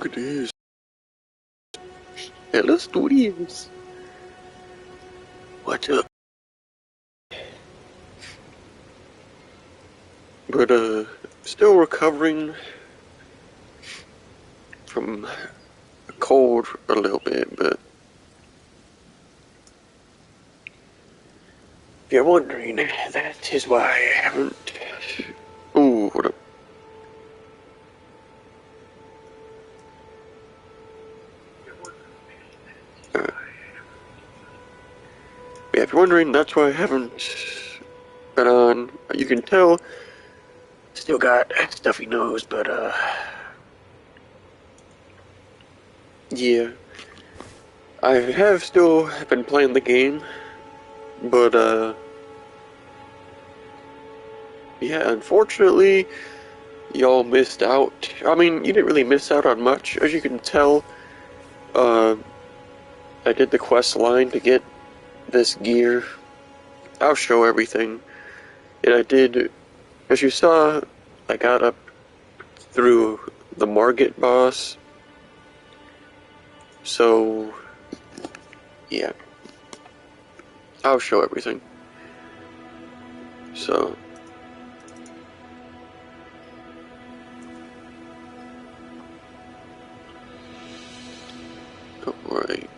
look at this. Hello, studios. What's up? But, still recovering from a cold a little bit, but if you're wondering, that is why I haven't... Ooh, what up? Yeah, if you're wondering, that's why I haven't been on. You can tell, still got stuffy nose, but, yeah. I have still been playing the game, but, yeah, unfortunately, y'all missed out. I mean, you didn't really miss out on much. As you can tell, I did the quest line to get this gear. I'll show everything. And I did, as you saw, I got up through the Margit boss. So, yeah. I'll show everything. So, alright.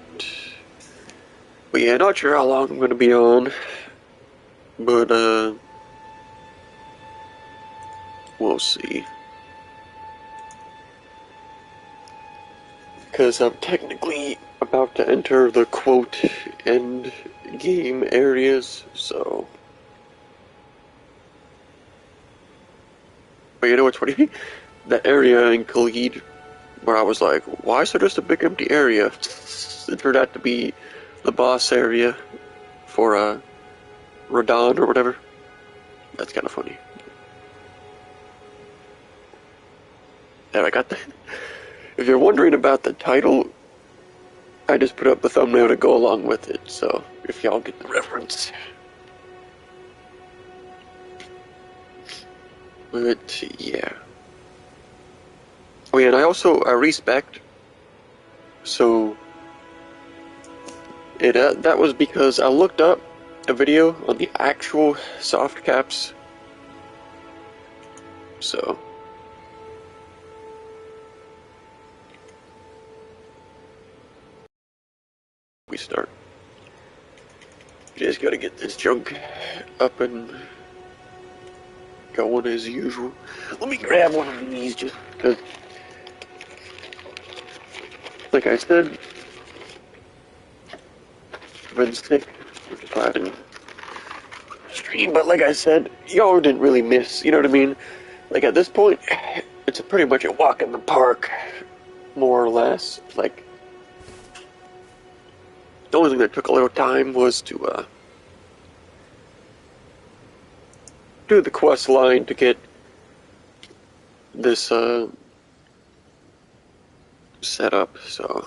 But yeah, not sure how long I'm gonna be on. But, we'll see. Because I'm technically about to enter the quote end game areas, so. But you know what's funny? That area in Khalid where I was like, why is there just a big empty area? It turned out to be the boss area for Radon or whatever. That's kind of funny. And I got the. If you're wondering about the title, I just put up the thumbnail to go along with it, so if y'all get the reference. But yeah. Oh yeah, and I respect. So it that was because I looked up a video on the actual soft caps. So we start. Just gotta get this junk up and going as usual. Let me grab one of these just because, like I said, I've been sick, which is why I didn't stream, but like I said, y'all didn't really miss, you know what I mean? Like at this point, it's pretty much a walk in the park, more or less. Like, the only thing that took a little time was to, do the quest line to get this, set up, so.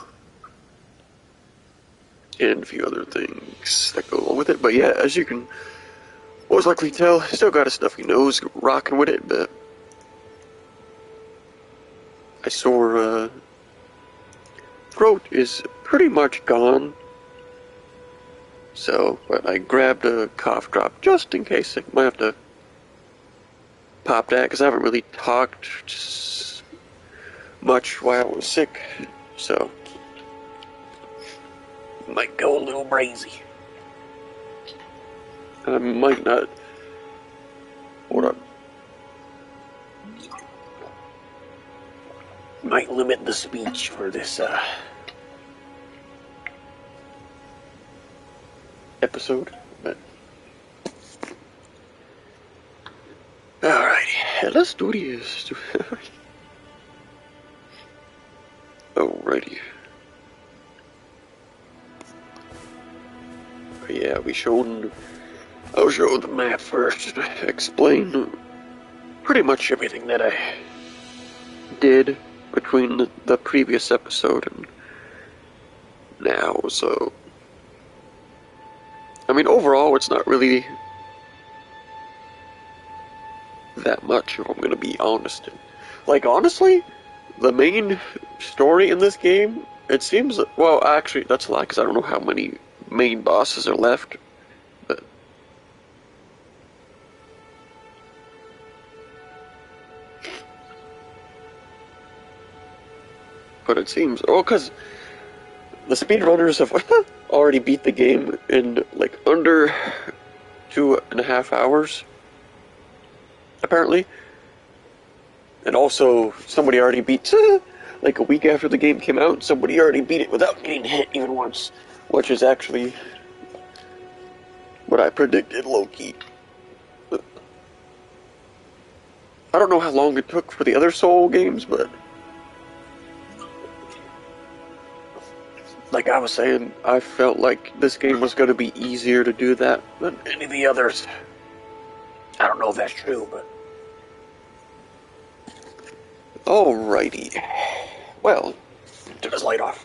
And a few other things that go along with it, but yeah, as you can most likely tell, still got a stuffy nose, rocking with it, but my sore, throat is pretty much gone. So, but I grabbed a cough drop just in case. I might have to pop that because I haven't really talked much while I was sick. So, might go a little brazy. I might not. Hold up. Might limit the speech for this, episode, but alrighty, let's do this. Alrighty. Yeah, I'll show the map first, explain pretty much everything that I did between the previous episode and now, so I mean, overall, it's not really that much, if I'm gonna be honest. Like, honestly, the main story in this game, it seems, well, actually, that's a lie, because I don't know how many main bosses are left, but it seems, oh, because the speedrunners have already beat the game in, like, under 2.5 hours, apparently. And also, somebody already beat, like a week after the game came out, somebody already beat it without getting hit even once, which is actually what I predicted, low-key. I don't know how long it took for the other Soul games, but like I was saying, I felt like this game was going to be easier to do that than any of the others. I don't know if that's true, but... Alrighty. Well, took his light off.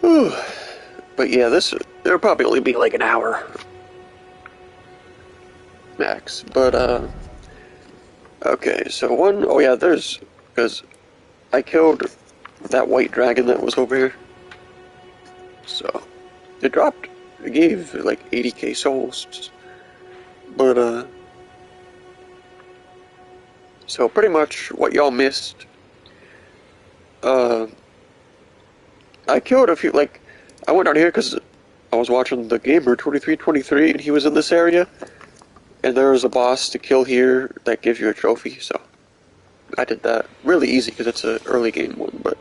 Whew. But yeah, there'll probably only be like an hour max. But, okay, so oh yeah, because I killed that white dragon that was over here. So, it gave like 80k souls. But, so pretty much what y'all missed, I killed a few, like, I went out here because I was watching the gamer 2323 and he was in this area, and there was a boss to kill here that gives you a trophy, so I did that. Really easy because it's an early game one, but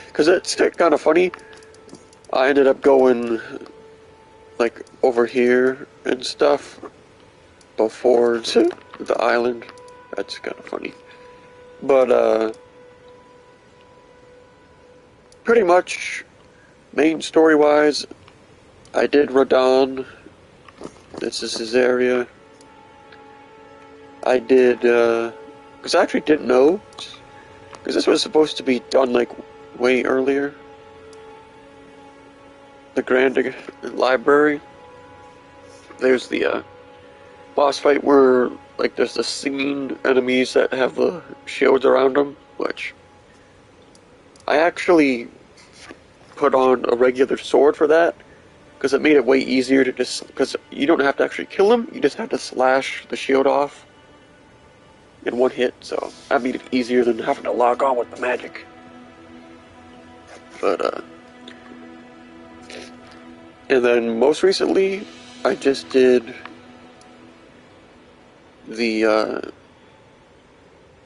because it's kind of funny, I ended up going like over here and stuff before to the island. That's kind of funny. But pretty much main story wise, I did Radon. This is his area. I did because I actually didn't know, because this was supposed to be done like way earlier. The Grand Library. There's the boss fight where like there's the singing enemies that have the shields around them, which I actually put on a regular sword for that, because it made it way easier to just, because you don't have to actually kill him, you just have to slash the shield off in one hit, so that made it easier than having to log on with the magic. But and then most recently, I just did the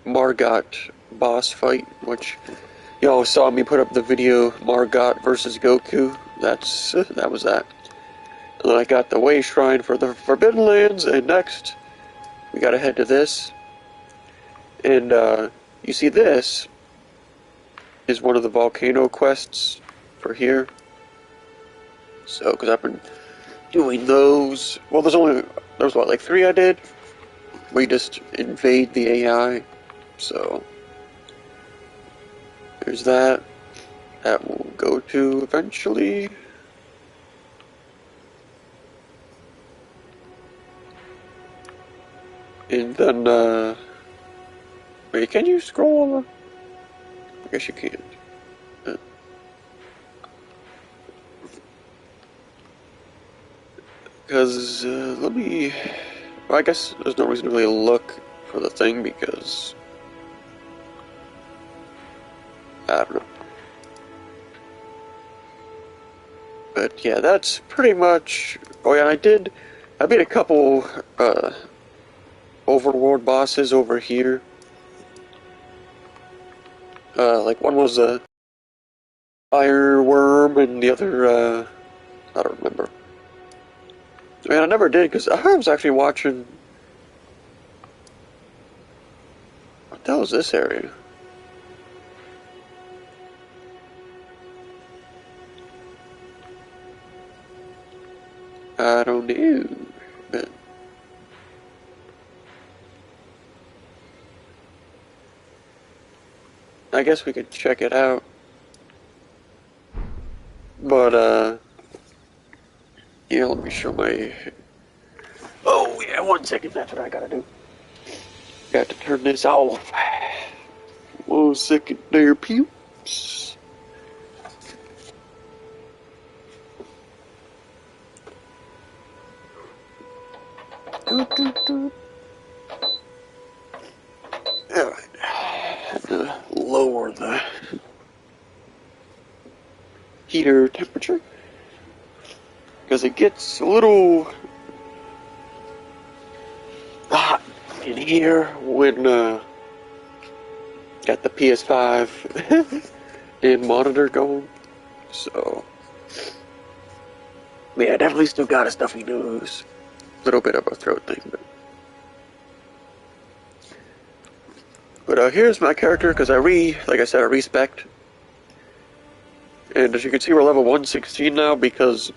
Margot boss fight, which y'all saw me put up the video Margot versus Goku. That was that. And then I got the Way Shrine for the Forbidden Lands, and next we gotta head to this. And you see, this is one of the volcano quests for here. So, because I've been doing those. Well, there was what, like 3 I did? We just invade the AI. So, there's that. That we'll go to eventually. And then, wait, can you scroll? I guess you can't. Because, let me... Well, I guess there's no reason to really look for the thing, because... I don't know. But yeah, that's pretty much... Oh yeah, I beat a couple, overworld bosses over here. Like one was a fireworm, and the other, I don't remember. I mean, I never did, because I was actually watching... What the hell is this area? I don't know, but... I guess we could check it out. But, yeah, let me show my... Oh, yeah, 1 second, that's what I gotta do. Got to turn this off. 1 second there, peeps. Alright. Had to lower the heater temperature because it gets a little hot in here when got the PS5 and monitor going. So yeah, definitely still got a stuffy nose, a little bit of a throat thing, but here's my character because like I said, I respect. And as you can see, we're level 116 now because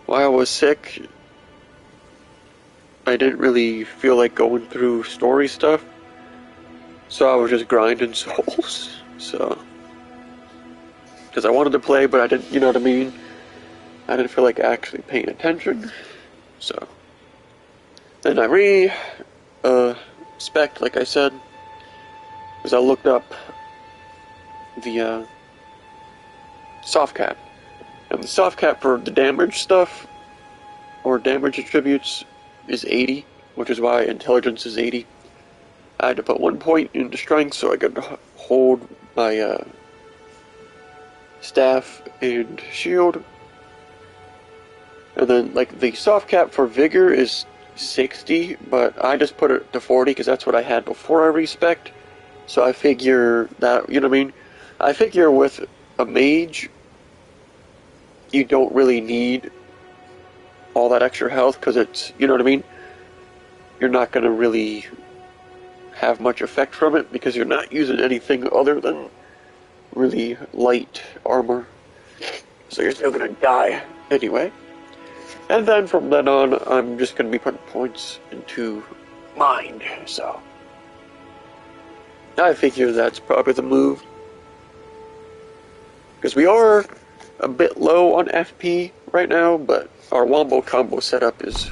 while I was sick, I didn't really feel like going through story stuff. So I was just grinding souls. So, because I wanted to play, but I didn't, you know what I mean? I didn't feel like actually paying attention. So, then I spec'd, like I said, because I looked up the soft cap. And the soft cap for the damage stuff, or damage attributes, is 80, which is why intelligence is 80. I had to put 1 point into strength so I could hold my staff and shield. And then, like, the soft cap for vigor is 60, but I just put it to 40 because that's what I had before I respect. So I figure that, you know what I mean? I figure with a mage, you don't really need all that extra health because it's, you know what I mean? You're not going to really have much effect from it because you're not using anything other than really light armor. So you're still going to die anyway. And then from then on, I'm just going to be putting points into mind. So I figure that's probably the move. Because we are a bit low on FP right now, but our wombo combo setup is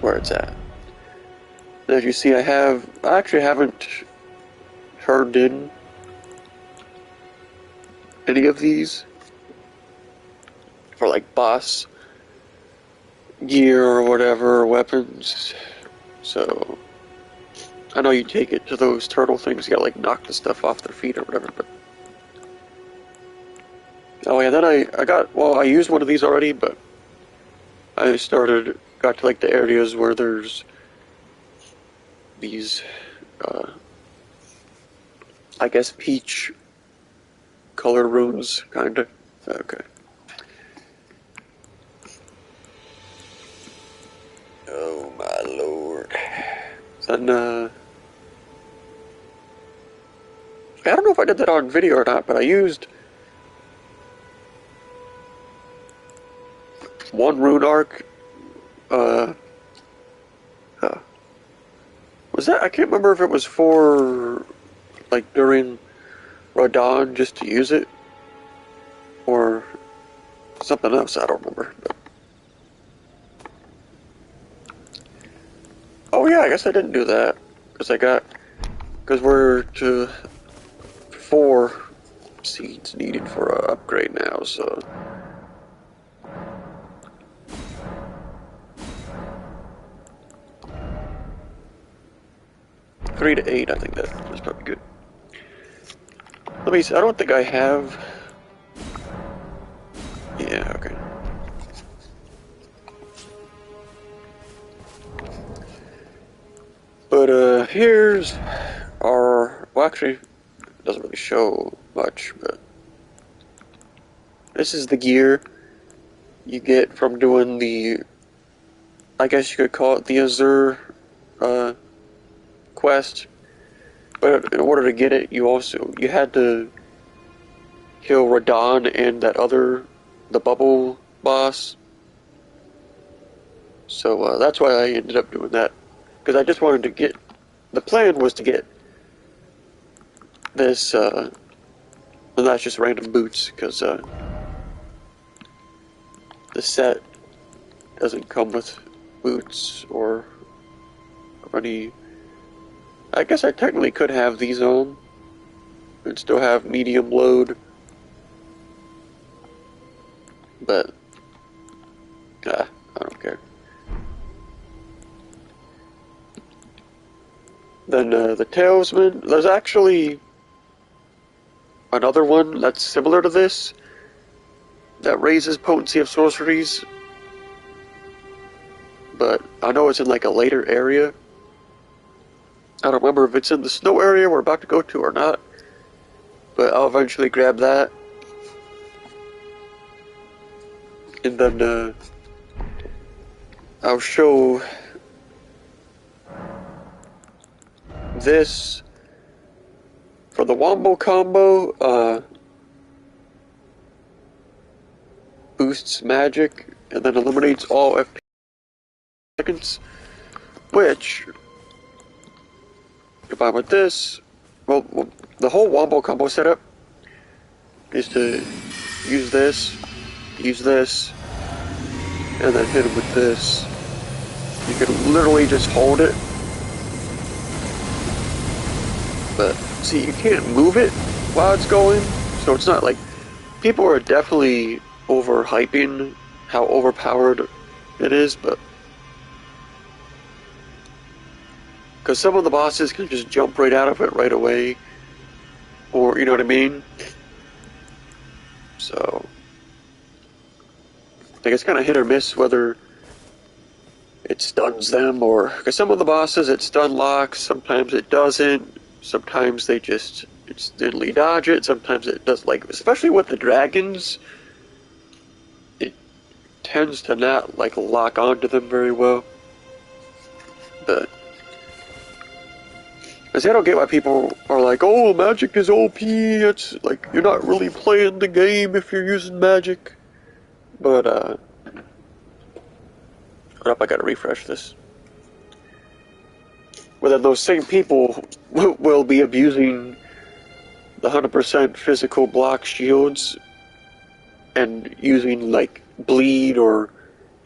where it's at. And as you see, I actually haven't turned in any of these for like boss gear or whatever, weapons. So I know you take it to those turtle things, you gotta like knock the stuff off their feet or whatever, but oh yeah, then I used one of these already, but I got to like the areas where there's these, I guess peach color runes, kinda. Okay. Oh my lord. Then, I don't know if I did that on video or not, but I used one rune arc, was that, I can't remember if it was for, like, during Radon just to use it, or something else, I don't remember. But. Oh yeah, I guess I didn't do that, because we're to 4 seeds needed for an upgrade now, so. Three to 8, I think that's probably good. Let me see, I don't think I have. Yeah, okay. But here's our, well actually, it doesn't really show much, but this is the gear you get from doing the, I guess you could call it the Azure quest. But in order to get it, you had to kill Radon and the bubble boss. So that's why I ended up doing that. Because I just wanted to get, the plan was to get this, and that's just random boots, because the set doesn't come with boots or any I guess I technically could have these on and still have medium load, but I don't care. Then the Talesman, there's actually another one that's similar to this that raises potency of sorceries, but I know it's in like a later area. I don't remember if it's in the snow area we're about to go to or not, but I'll eventually grab that. And then I'll show this for the Wombo combo. Boosts magic and then eliminates all FP seconds, which, if I'm with this, well, the whole Wombo combo setup is to use this, and then hit him with this. You can literally just hold it, but see, you can't move it while it's going, so it's not like, people are definitely overhyping how overpowered it is, but because some of the bosses can just jump right out of it right away, or you know what I mean? So like it's kind of hit or miss whether it stuns them, or because some of the bosses it stun locks, sometimes it doesn't, sometimes they just instantly dodge it, sometimes it does, like especially with the dragons, it tends to not like lock onto them very well. But because I don't get why people are like, oh, magic is OP, it's like you're not really playing the game if you're using magic. But hold up, I gotta refresh this. But then those same people will be abusing the 100% physical block shields and using like bleed or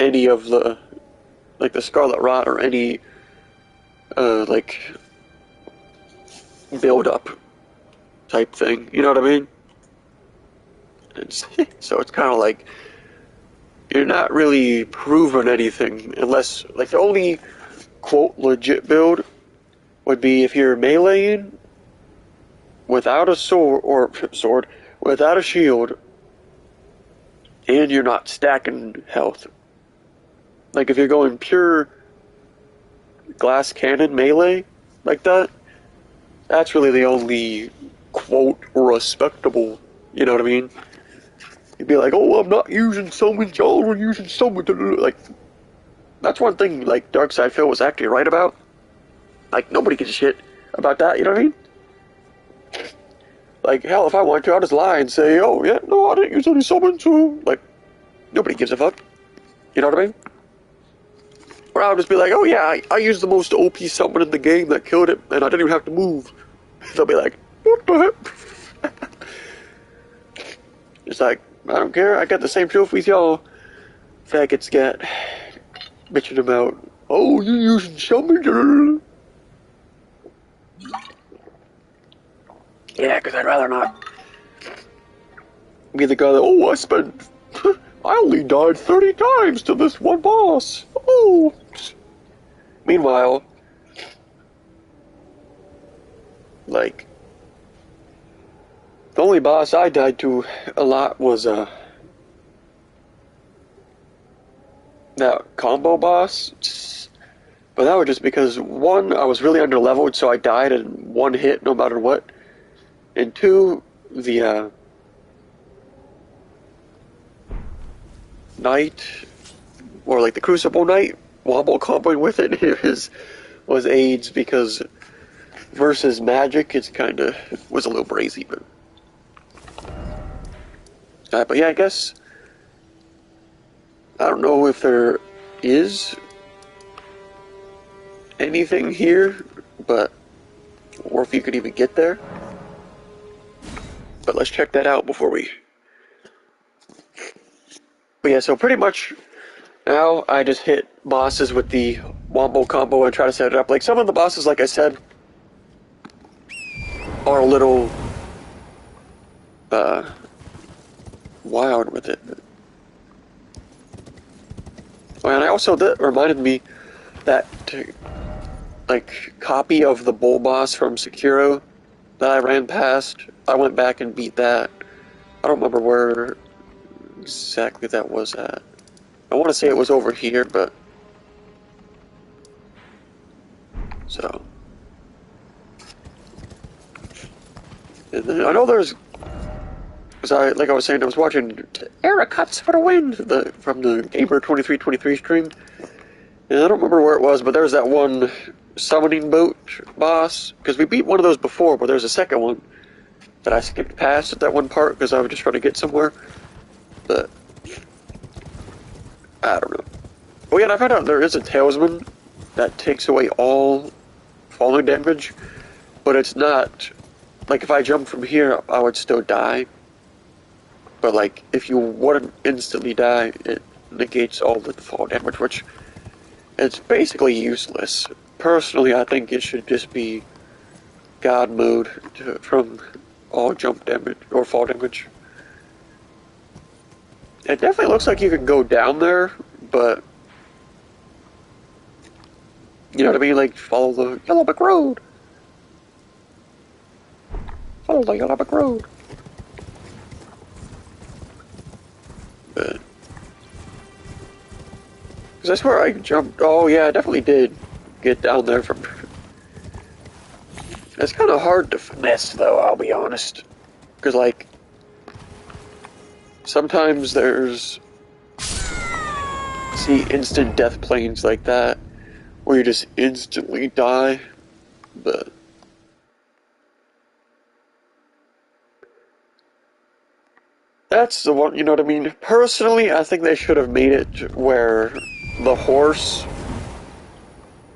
any of the like the Scarlet Rot or any like build up type thing, you know what I mean? So it's kind of like you're not really proving anything unless, like, the only quote legit build would be if you're meleeing without a sword without a shield, and you're not stacking health. Like if you're going pure glass cannon melee like that, that's really the only quote respectable, you know what I mean? You'd be like, oh, I'm not using summon, y'all are using summon. Like, that's one thing, like, Darkside Phil was actually right about. Like, nobody gives a shit about that, you know what I mean? Like, hell, if I wanted to, I'll just lie and say, oh, yeah, no, I didn't use any summon, so, like, nobody gives a fuck. You know what I mean? Or I'll just be like, oh, yeah, I used the most OP summon in the game that killed it, and I didn't even have to move. They'll be like, what the heck? It's like, I don't care, I got the same trophies y'all faggots got. Bitching about, oh, you using summon? Yeah, because I'd rather not be the guy that, oh, I only died 30 times to this one boss. Oh. Meanwhile, like, the only boss I died to a lot was, that combo boss. But that was just because, one, I was really underleveled, so I died in one hit no matter what. And two, the, Knight, or like the Crucible Knight, wobble comboing with it was AIDS, because versus magic, it's kinda, was a little brazy, but yeah, I guess, I don't know if there is anything here, but, or if you could even get there. But let's check that out before we... But yeah, so pretty much now I just hit bosses with the wombo combo and try to set it up. Like some of the bosses, like I said, are a little wild with it. Oh, and I also, that reminded me that like copy of the bull boss from Sekiro that I ran past. I went back and beat that. I don't remember where exactly that was at. I want to say it was over here, but so. And then I know there's, because like I was saying, I was watching Era Cuts for the Win from the Gamer 2323 stream. And I don't remember where it was, but there's that one summoning boat boss. Because we beat one of those before, but there's a second one that I skipped past at that one part because I was just trying to get somewhere. But I don't know. Oh yeah, and I found out there is a talisman that takes away all falling damage, but it's not, like if I jump from here, I would still die. But like, if you wouldn't instantly die, it negates all the fall damage, which it's basically useless. Personally, I think it should just be God mode from all jump damage or fall damage. It definitely looks like you can go down there, but you know what I mean? Like, follow the yellow brick road. Follow the yellow brick road. But, because I swear I jumped. Oh yeah, I definitely did get down there from. It's kind of hard to finesse, though. I'll be honest, because like sometimes there's instant death planes like that where you just instantly die, but that's the one, you know what I mean? Personally, I think they should have made it where the horse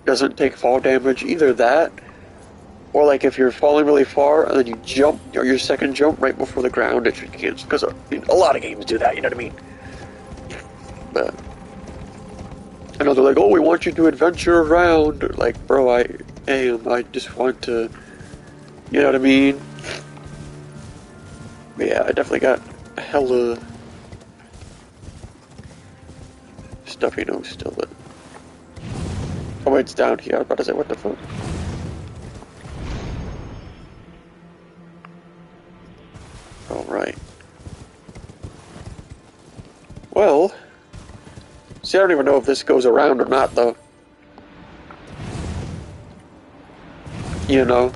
doesn't take fall damage, either that, or like if you're falling really far and then you jump, or your second jump right before the ground, it should cancel, because I mean, a lot of games do that, you know what I mean? But I know they're like, oh, we want you to adventure around. Like, bro, I just want to, you know what I mean? But yeah, I definitely got hella stuff, you know, still. But oh, wait, it's down here. I was about to say, what the fuck? Alright. Well, see, I don't even know if this goes around or not, though. You know?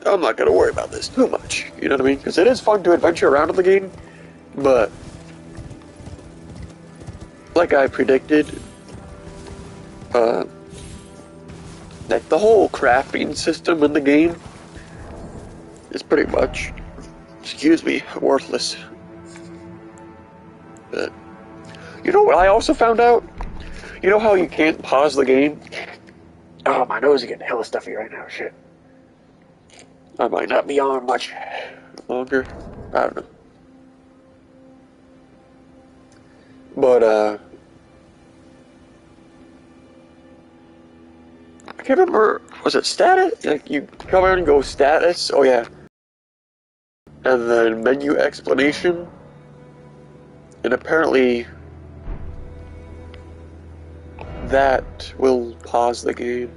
I'm not gonna worry about this too much, you know what I mean? Because it is fun to adventure around in the game, but like I predicted, like the whole crafting system in the game is pretty much, excuse me, worthless. But you know what I also found out? You know how you can't pause the game? Oh, my nose is getting hella stuffy right now, shit. I might not be on much longer. I don't know. But, I can't remember, was it status? Like, you come in and go status? Oh, yeah. And then menu explanation. And apparently, that will pause the game.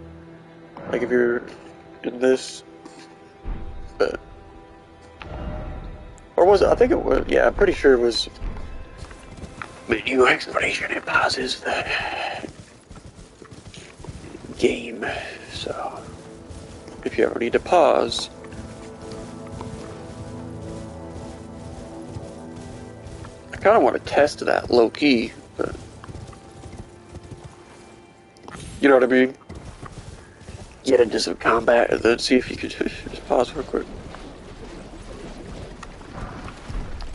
Like, if you're in this. But, or was it? I think it was. Yeah, I'm pretty sure it was menu explanation. It pauses the game. So, if you ever need to pause, I kind of want to test that low key, but you know what I mean? Get into some combat and then see if you can just pause real quick.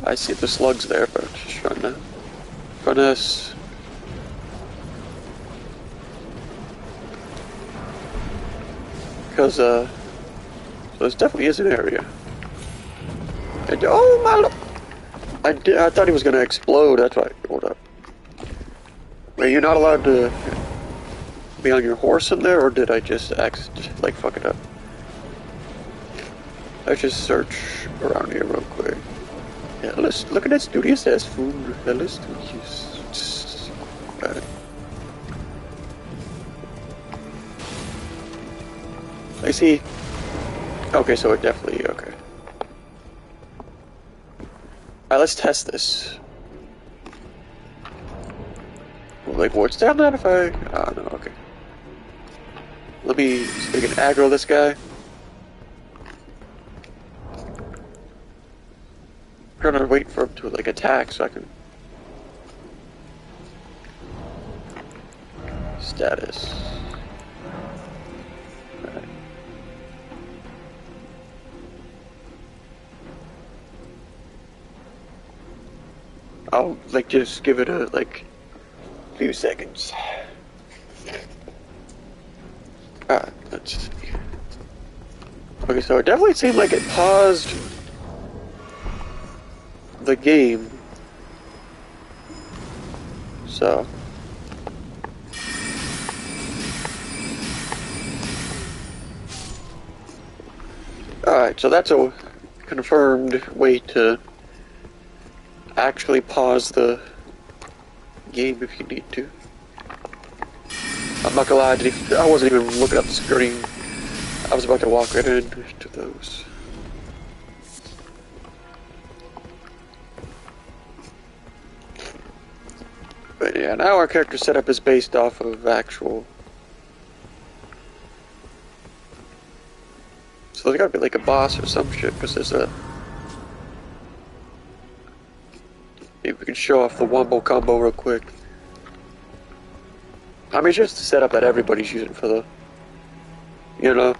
I see the slugs there, but I'm just trying to finesse. Because, so this definitely is an area. And, oh my, I thought he was going to explode, that's why. Hold up. Wait, you're not allowed to be on your horse in there, or did I just like fuck it up? Let's just search around here real quick. Yeah, let's look at that studious ass food. That is studious. Alright. I see. Okay, so it definitely, okay. Alright, let's test this. Like, what's down that if I... Oh, no, okay. Let me see if I can aggro this guy. I'm trying to wait for him to, like, attack so I can... Status. Alright. I'll, like, just give it a, like... few seconds. Let's see. Okay, so it definitely seemed like it paused the game. So. Alright, so that's a confirmed way to actually pause the game if you need to. I'm not gonna lie, I wasn't even looking up the screen. I was about to walk right into those. But yeah, now our character setup is based off of actual. So there's gotta be like a boss or some shit, because there's a. Maybe we can show off the wombo combo real quick. I mean, just the setup that everybody's using for the, you know.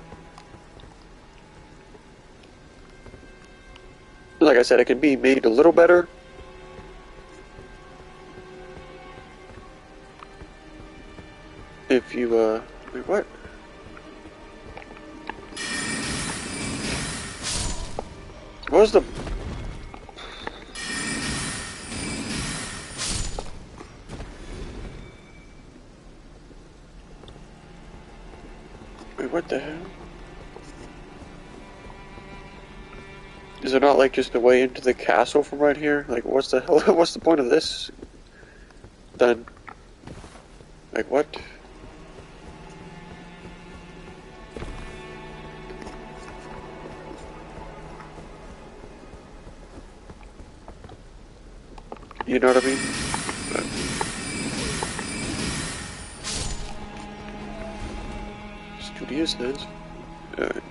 Like I said, it can be made a little better. If you, wait, what? What was the... Wait, what the hell? Is it not like just a way into the castle from right here? Like, what's the hell? What's the point of this? Then, like, what? You know what I mean? Studious says. Alright.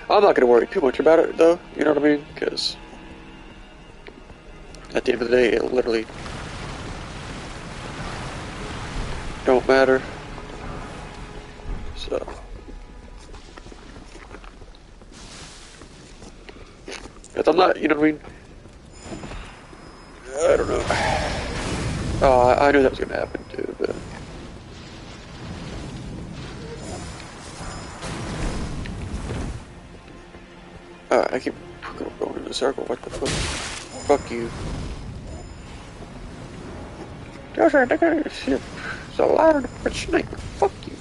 I'm not gonna worry too much about it, though. You know what I mean? Because at the end of the day, it literally don't matter. So. If I'm not, you know what I mean? I don't know. Oh, I knew that was gonna happen too, but. I keep going in a circle. What the fuck? Fuck you. There's a ship. It's a loud snake. Fuck you.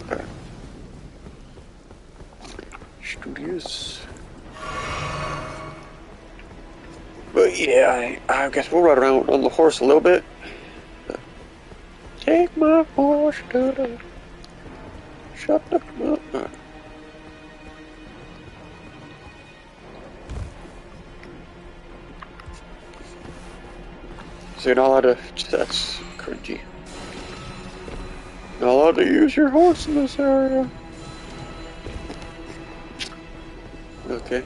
Studious. But yeah, I guess we'll ride around on the horse a little bit. Take my horse to the. Shut the fuck up. So you're not allowed to. That's cringy. Not allowed to use your horse in this area. Okay.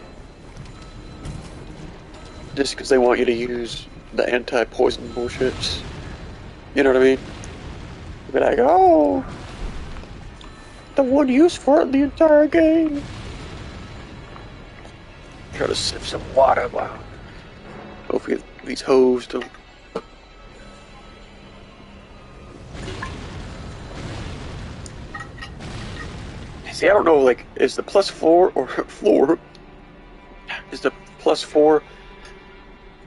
Just because they want you to use the anti-poison bullshit. You know what I mean? Be like, oh, the one use for it in the entire game. Try to sip some water. Wow. Hopefully these hoes don't. See, I don't know, like, is the +4 or floor? Is the +4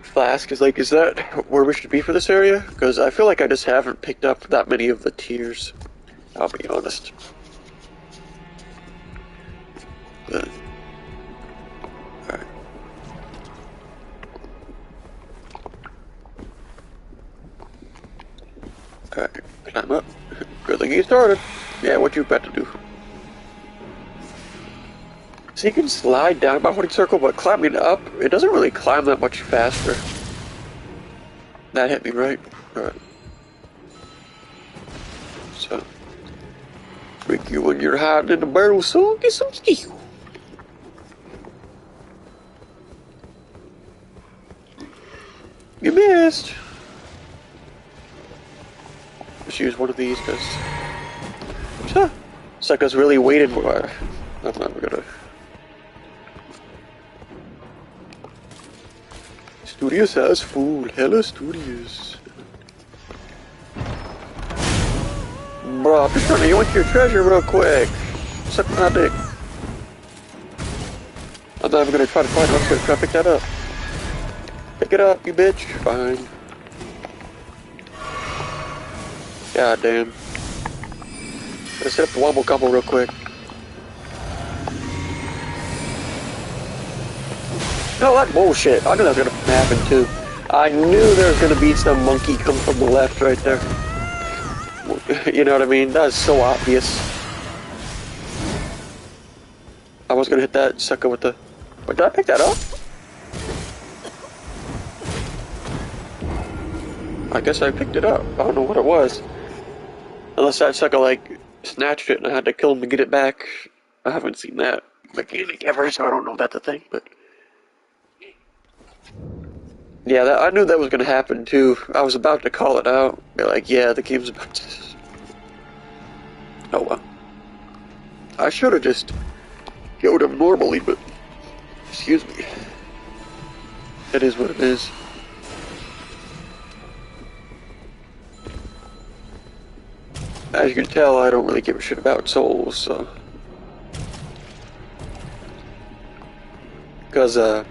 flask? Is like, is that where we should be for this area? Because I feel like I just haven't picked up that many of the tiers. I'll be honest. But Climb up. Good thing you started. Yeah, what you about to do? So you can slide down by holding circle, but climbing up, it doesn't really climb that much faster. That hit me right. Alright. So, freak you when you're hiding in the barrel, so get some skill. You missed. Just use one of these, because Sucker's really waited for. I'm not gonna. Studios has full. Hella Studios. Bro, I'm just trying to yoink your treasure real quick. Suck my dick. I'm not even gonna try to find it. I'm just gonna try to pick that up. Pick it up, you bitch. Fine. God damn. Let's set up the womble combo real quick. No, that bullshit. I knew that was gonna happen too. I knew there was gonna be some monkey come from the left right there. You know what I mean? That is so obvious. I was gonna hit that sucker with the... Wait, did I pick that up? I guess I picked it up. I don't know what it was. Unless that sucker, like, snatched it and I had to kill him to get it back. I haven't seen that mechanic ever, so I don't know if that's a thing, but... Yeah, I knew that was gonna happen too. I was about to call it out. Be like, yeah, the game's about to... Oh well. I should have just killed him normally, but... Excuse me. It is what it is. As you can tell, I don't really give a shit about souls, so... Because, I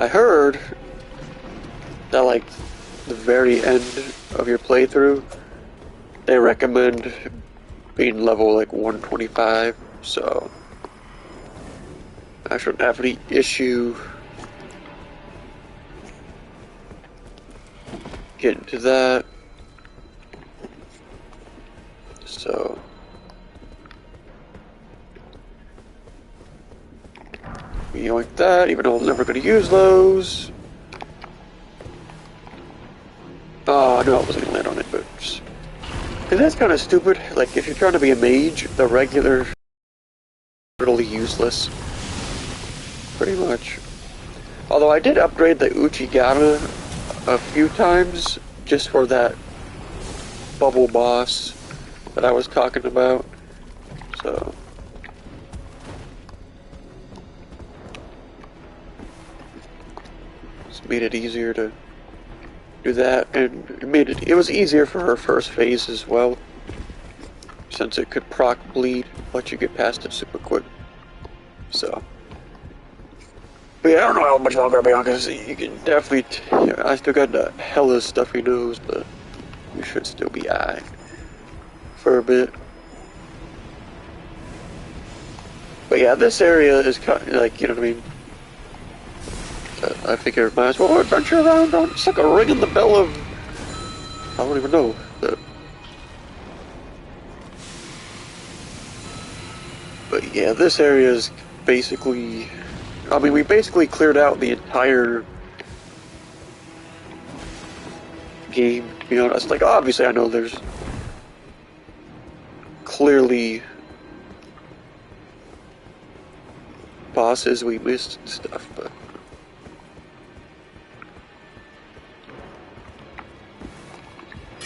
heard that, like, the very end of your playthrough, they recommend being level, like, 125, so... I shouldn't have any issue getting to that. So... Yoink that, even though I'm never going to use those. Oh, I knew I wasn't going to land on it, but... Cause that's kind of stupid. Like, if you're trying to be a mage, the regular... totally useless. Pretty much. Although I did upgrade the Uchigata a few times, just for that bubble boss that I was talking about. So... made it easier to do that, and it was easier for her first phase as well, since it could proc bleed, let you get past it super quick. So, but yeah, I don't know how much longer I'll be on, because you can definitely, I still got the hella stuffy nose, but you should still be aight for a bit. But yeah, this area is kind of like, you know what I mean? I figure might as well adventure around on. It's like a ring in the bell of... I don't even know. But yeah, this area is basically... I mean, we basically cleared out the entire game, to be honest. Like, obviously I know there's clearly bosses we missed and stuff, but...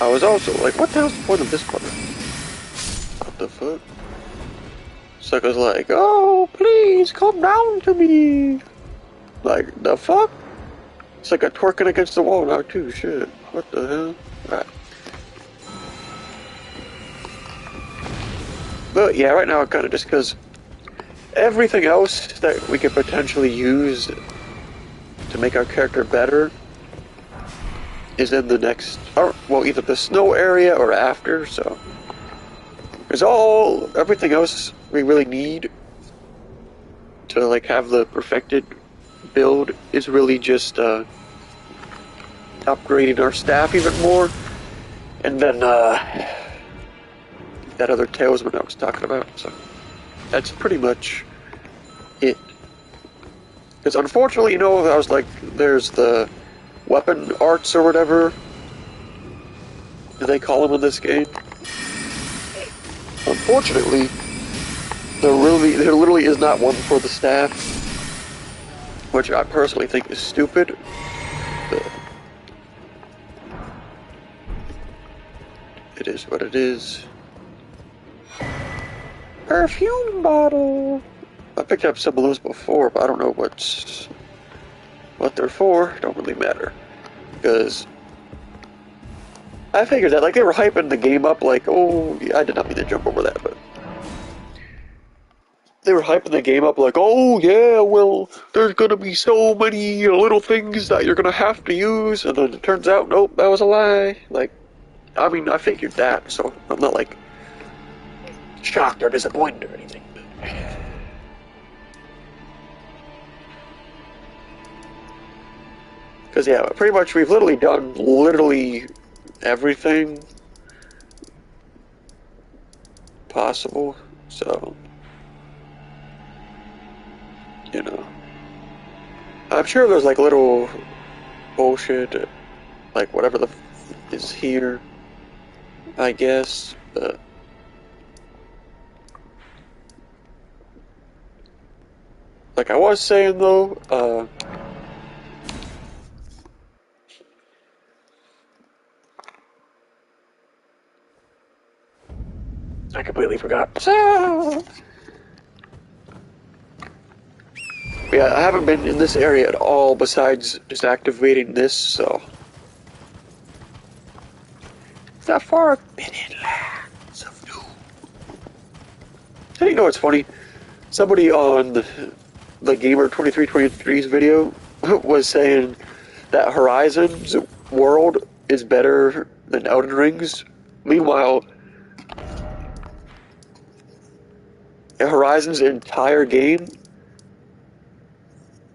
I was also like, what the hell's the point of this part? What the fuck? Sucker's like, oh, please come down to me. Like, the fuck? It's like a twerking against the wall now too, shit. What the hell? Right. But yeah, right now I kinda just because everything else that we could potentially use to make our character better is in the next, or, well, either the snow area or after, so. Because everything else we really need to, like, have the perfected build is really just, upgrading our staff even more. And then, that other talisman I was talking about, so that's pretty much it. Because unfortunately, you know, I was like, there's the weapon arts or whatever they call them in this game. Unfortunately, there literally is not one for the staff, which I personally think is stupid. But it is what it is. Perfume bottle. I picked up some of those before, but I don't know what they're for. Don't really matter, because I figured that, like, they were hyping the game up, like, oh, yeah, I did not mean to jump over that, but they were hyping the game up, like, oh, yeah, well, there's gonna be so many little things that you're gonna have to use, and then it turns out, nope, that was a lie. Like, I mean, I figured that, so I'm not, like, shocked or disappointed or anything. Because, yeah, pretty much we've literally done everything possible, so, you know. I'm sure there's, like, little bullshit, like, whatever the is here, I guess, but like I was saying, though, I completely forgot. So, yeah, I haven't been in this area at all besides just activating this, so it's not far been in lands of doom. So, you know what's funny? Somebody on the Gamer 2323's video was saying that Horizon's world is better than Elden Ring's. Meanwhile, Horizon's entire game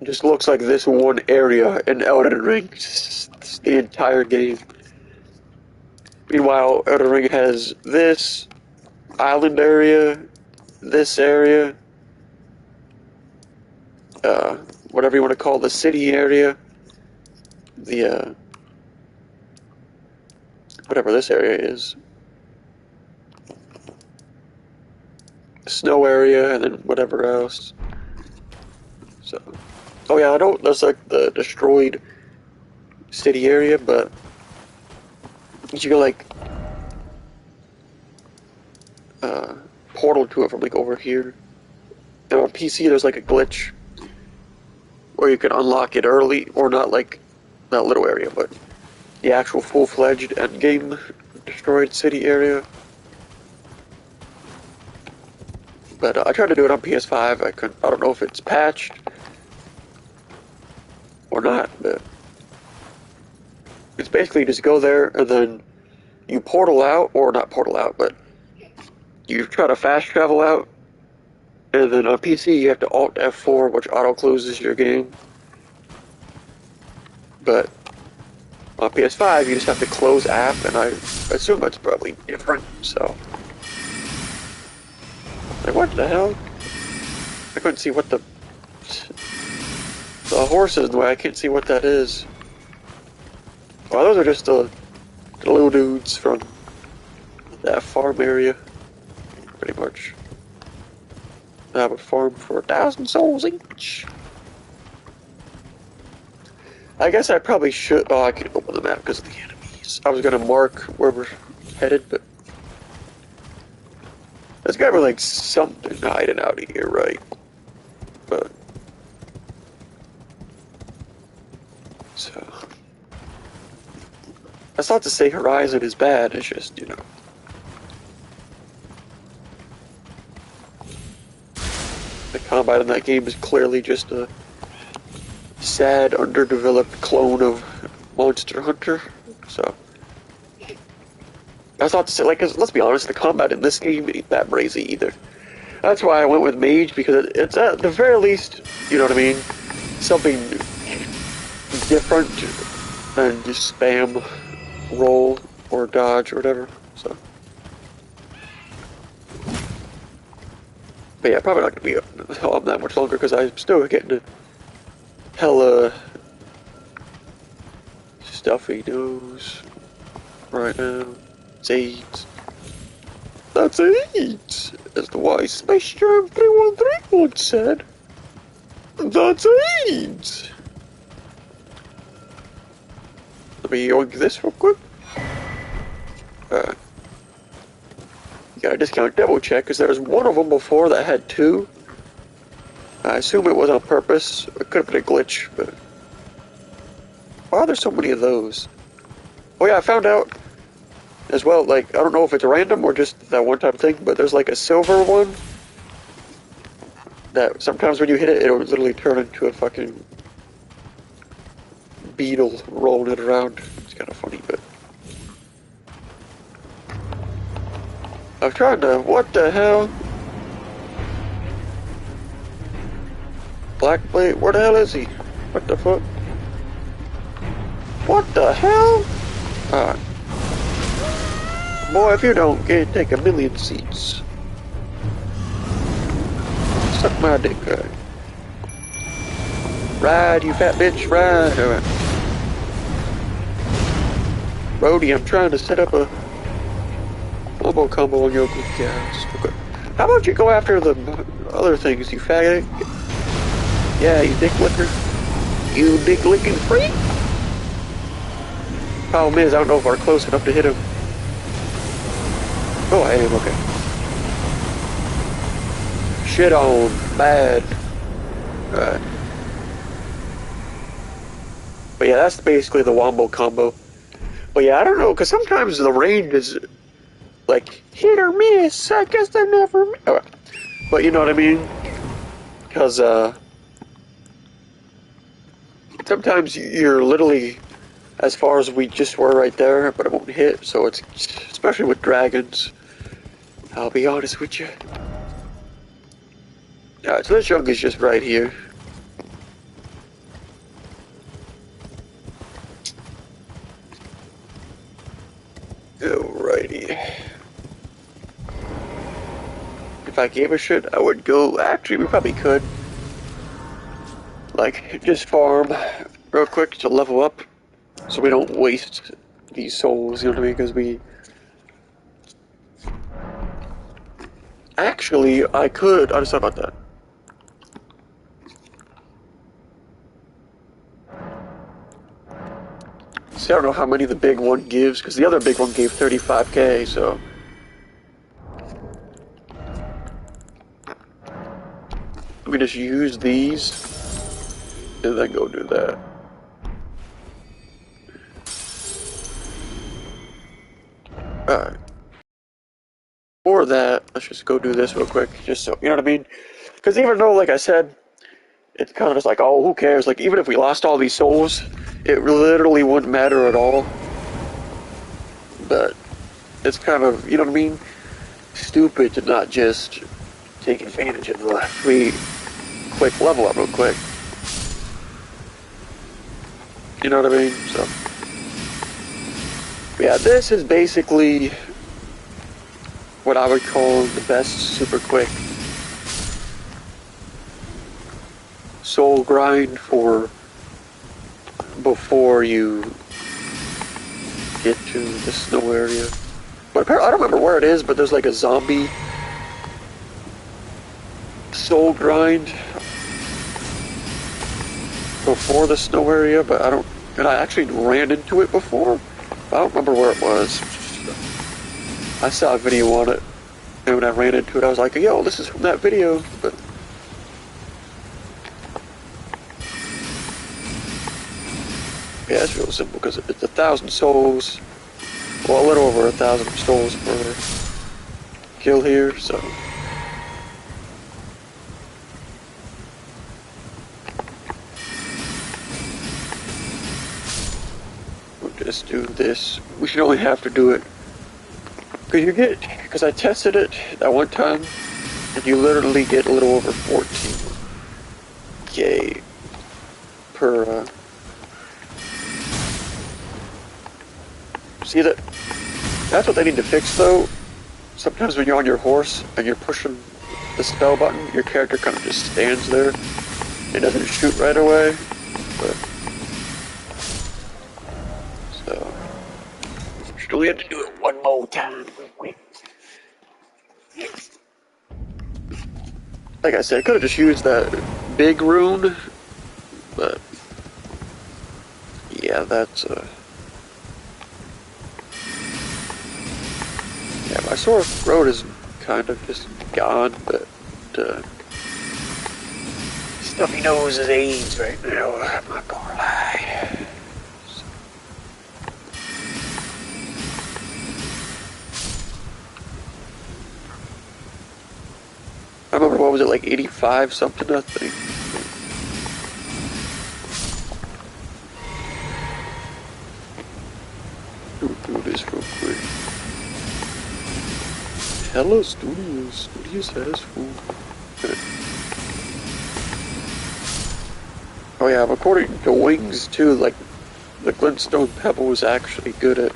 just looks like this one area in Elden Ring. Just the entire game. Meanwhile, Elden Ring has this island area, this area, whatever you want to call the city area, the, whatever this area is, snow area, and then whatever else. So, oh yeah, I don't, that's like the destroyed city area, but you can like, portal to it from like over here. And on PC, there's like a glitch where you can unlock it early, or not like that little area, but the actual full-fledged endgame destroyed city area. But I tried to do it on PS5. I don't know if it's patched or not, but it's basically just go there and then you portal out, or not portal out, but you try to fast travel out, and then on PC you have to Alt F4, which auto closes your game. But on PS5 you just have to close app, and I assume that's probably different. So, like, what the hell? I couldn't see what the horse is in the way. I can't see what that is. Well, those are just the little dudes from that farm area, pretty much. I have a farm for 1,000 souls each. I guess I probably should. Oh, I can't open the map because of the enemies. I was gonna mark where we're headed, but there's gotta be like something hiding out here, right? But so that's not to say Horizon is bad. It's just, you know, the combat in that game is clearly just a sad, underdeveloped clone of Monster Hunter. So that's not to say, like, 'cause let's be honest, the combat in this game ain't that brazy either. That's why I went with Mage, because it's at the very least, you know what I mean, something different than just spam roll. or dodge or whatever. So, but yeah, probably not gonna be on that much longer because I'm still getting hella stuffy nose right now. It's AIDS. That's AIDS, as the wise Space Jam 313 once said. That's AIDS. Let me yoink this real quick. You gotta discount double check because there was one of them before that had two. I assume it was on purpose. It could have been a glitch, but why are there so many of those? Oh yeah, I found out as well, like, I don't know if it's random or just that one-time thing, but there's like a silver one that sometimes when you hit it, it'll literally turn into a fucking beetle rolling it around. It's kind of funny, but I was trying to, what the hell? Black Blade, where the hell is he? What the fuck? What the hell? Alright. Boy, if you don't take a million seats. Suck my dick, guy. Ride, you fat bitch, ride. Alright. Brody, I'm trying to set up a combo on your good guys. Okay. How about you go after the other things, you faggot? Yeah, you dick licker. You dick licking freak. Problem is, I don't know if we're close enough to hit him. Oh, I am, okay. Shit on. Bad. Alright. But yeah, that's basically the wombo combo. But yeah, I don't know, because sometimes the range is like hit or miss. I guess I never. Oh, but you know what I mean? Because sometimes you're literally as far as we just were right there, but it won't hit. So it's especially with dragons. I'll be honest with you. Alright, so this junk is just right here. Alrighty. If I gave a shit, I would go. Actually, we probably could. Like, just farm real quick to level up so we don't waste these souls, you know what I mean? Because we. Actually, I could. I just thought about that. See, I don't know how many the big one gives, because the other big one gave 35k, so. We just use these, and then go do that. Alright. For that, let's just go do this real quick, just so, you know what I mean? Because even though, like I said, it's kind of just like, oh, who cares? Like, even if we lost all these souls, it literally wouldn't matter at all. But it's kind of, you know what I mean? Stupid to not just take advantage of the free quick level up real quick. You know what I mean? So, yeah, this is basically what I would call the best super quick soul grind for before you get to the snow area. But apparently, I don't remember where it is, but there's like a zombie soul grind before the snow area, but I don't, and I actually ran into it before. I don't remember where it was. I saw a video on it, and when I ran into it, I was like, yo, this is from that video, but yeah, it's real simple, because it's 1,000 souls, well, a little over 1,000 souls per kill here, so. We'll just do this. We should only have to do it. Because I tested it that one time, and you literally get a little over 14k per, see that? That's what they need to fix, though. Sometimes when you're on your horse and you're pushing the spell button, your character kind of just stands there. It doesn't shoot right away. But, so, we have to do it one more time. Like I said, I could have just used that big rune, but yeah, that's yeah, my sore throat is kind of just gone, but stuffy nose is AIDS right now. I'm not gonna lie. I remember, what was it, like 85 something, I think. Do this real quick. Hello, Studios. Studios has food. Oh yeah, according to Wings too, like, the Glintstone Pebble was actually good at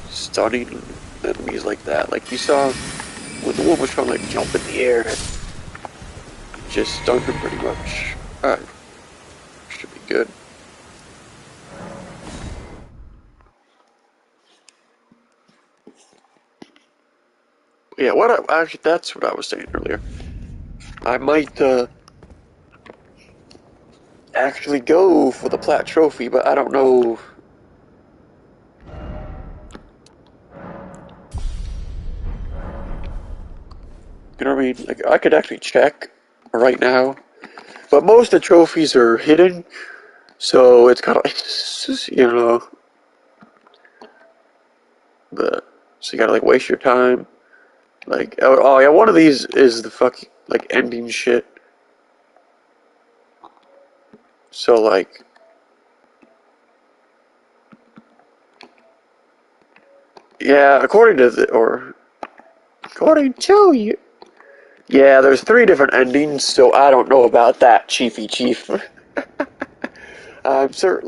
stunning enemies like that. Like, you saw when the one was trying to, like, jump in the air, it just stunned him pretty much. Alright. Should be good. Yeah, actually, that's what I was saying earlier. I might, actually go for the Plat Trophy, but I don't know. You know what I mean? Like, I could actually check right now, but most of the trophies are hidden, so it's kind of like, you know, but, so you gotta, like, waste your time. Like, oh yeah, one of these is the fucking, like, ending shit. So, like, yeah, according to you, yeah, there's 3 different endings, so I don't know about that, Chiefy Chief. I'm sure,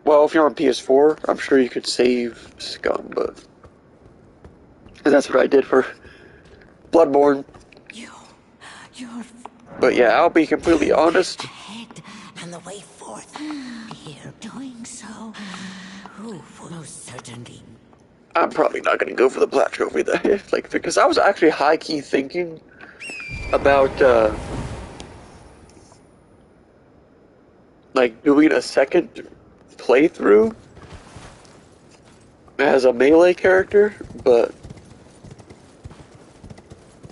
well, if you're on PS4, I'm sure you could save Scum, but that's what I did for Bloodborne. You're But yeah, I'll be completely honest. ahead and the way forth. Here, doing so. Most certainly. I'm probably not gonna go for the Plat Trophy though, like, because I was actually high key thinking about like doing a second playthrough as a melee character, but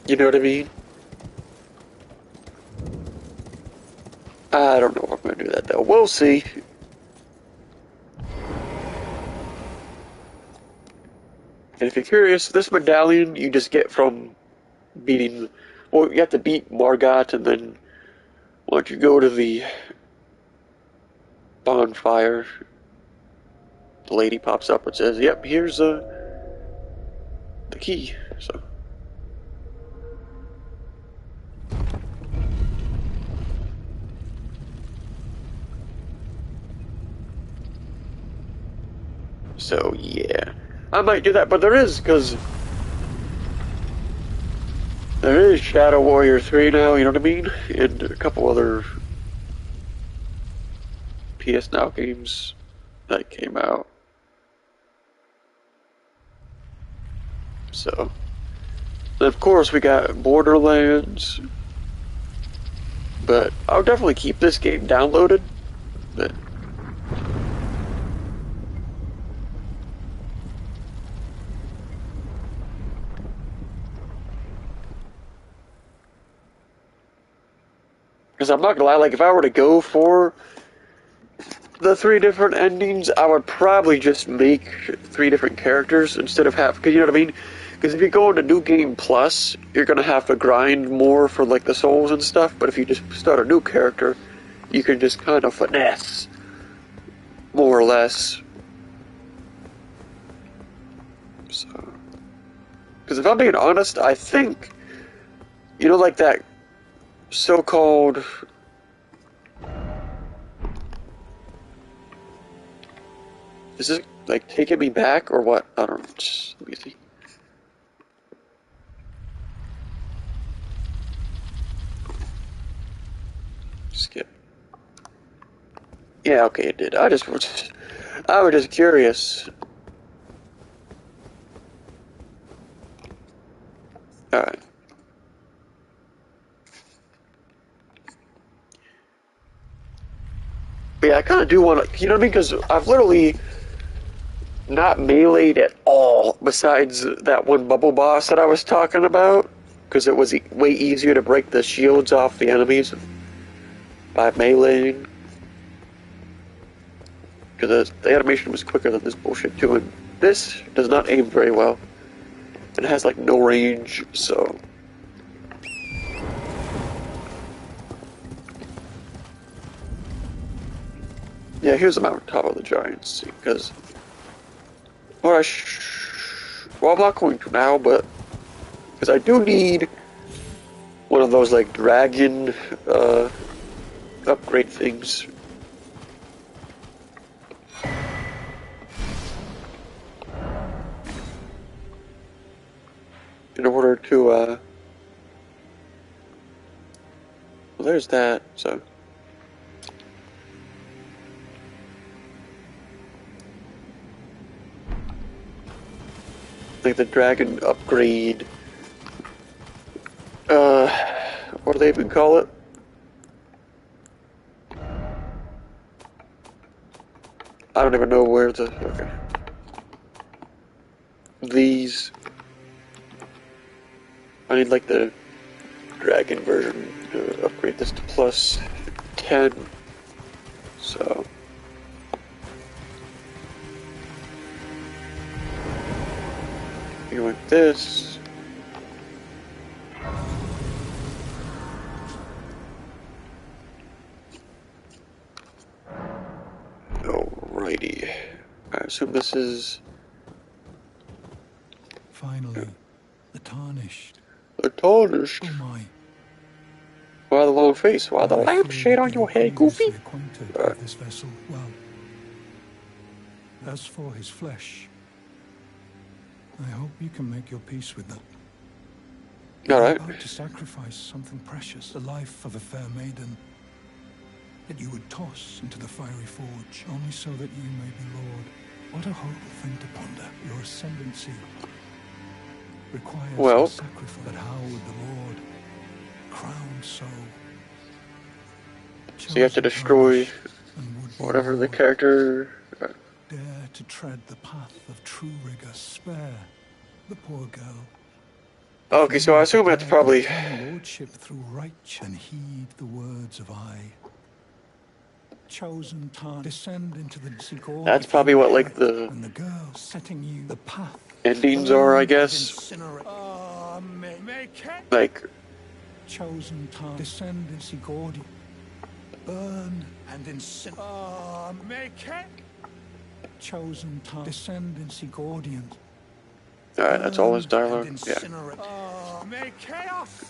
you know what I mean? I don't know if I'm gonna do that though. We'll see. And if you're curious, this medallion you just get from beating. Well, you have to beat Margot, and then once you go to the bonfire, the lady pops up and says, "Yep, here's the key." So. So yeah, I might do that, but there is Shadow Warrior 3 now, you know what I mean? And a couple other PS Now games that came out. So, and of course we got Borderlands, but I'll definitely keep this game downloaded. But because I'm not gonna lie, like, if I were to go for the 3 different endings, I would probably just make 3 different characters instead of because you know what I mean? Because if you go into New Game Plus, you're gonna have to grind more for, like, the souls and stuff, but if you just start a new character, you can just kind of finesse, more or less. So, because if I'm being honest, I think, you know, like that so-called Is this like taking me back or what? I don't know. Just, let me see. Skip. Yeah, okay, it did. I was just curious. Alright. But yeah, I kind of do want to, you know what I mean? Because I've literally not meleeed at all besides that one bubble boss that I was talking about. Because it was way easier to break the shields off the enemies by meleeing. Because the animation was quicker than this bullshit too. And this does not aim very well. It has like no range, so... Yeah, here's the mountain top of the giants, because... Well, well, I'm not going to now, but... Because I do need one of those, like, dragon, upgrade things. In order to, well, there's that, so... Like the dragon upgrade, what do they even call it? I don't even know where the, okay. These, I need like the dragon version to upgrade this to plus 10, so. You want this. Alrighty. I assume this is... Finally, the tarnished. The tarnished? Oh my. Why the long face? Why the lampshade on your head, Goofy? Acquainted with this vessel well. As for his flesh, I hope you can make your peace with that. Alright. You're about to sacrifice something precious, the life of a fair maiden, that you would toss into the fiery forge, only so that you may be lord. What a horrible thing to ponder. Your ascendancy requires a sacrifice. But how would the lord, crowned so you have to destroy whatever the character... dare to tread the path of true rigor, spare the poor girl. Okay, so I assume that's probably... Lordship through right and heed the words of I. Chosen time, descend into the Sigurd. That's probably what, like, the... And the girl setting you the path. Endings are, I guess. Like... Chosen time, descend in Sigurd. Burn and incinerate. Make it. Chosen time, descend in Sigurdians. Alright, that's all his dialogue. Yeah.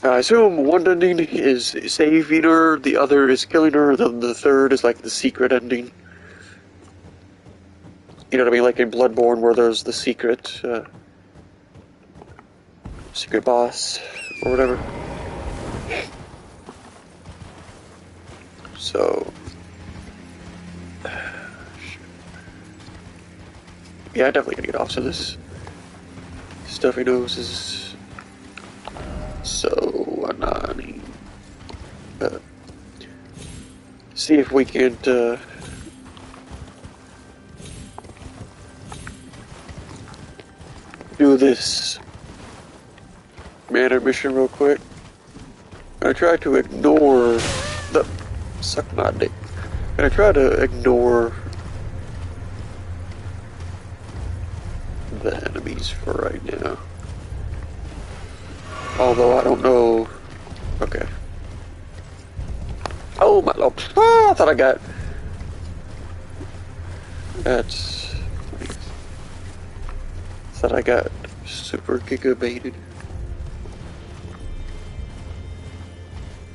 I assume one ending is saving her, the other is killing her, then the third is like the secret ending. You know what I mean? Like in Bloodborne, where there's the secret, secret boss, or whatever. So... Yeah, I definitely gotta get off, so this stuff he knows is so annoying. See if we can't, do this manor mission real quick. I try to ignore the... Suck my dick. I try to ignore the enemies for right now. Although I don't know... Okay. Oh my lord. Ah, I thought I got... That's... Thought I got super gigabaited.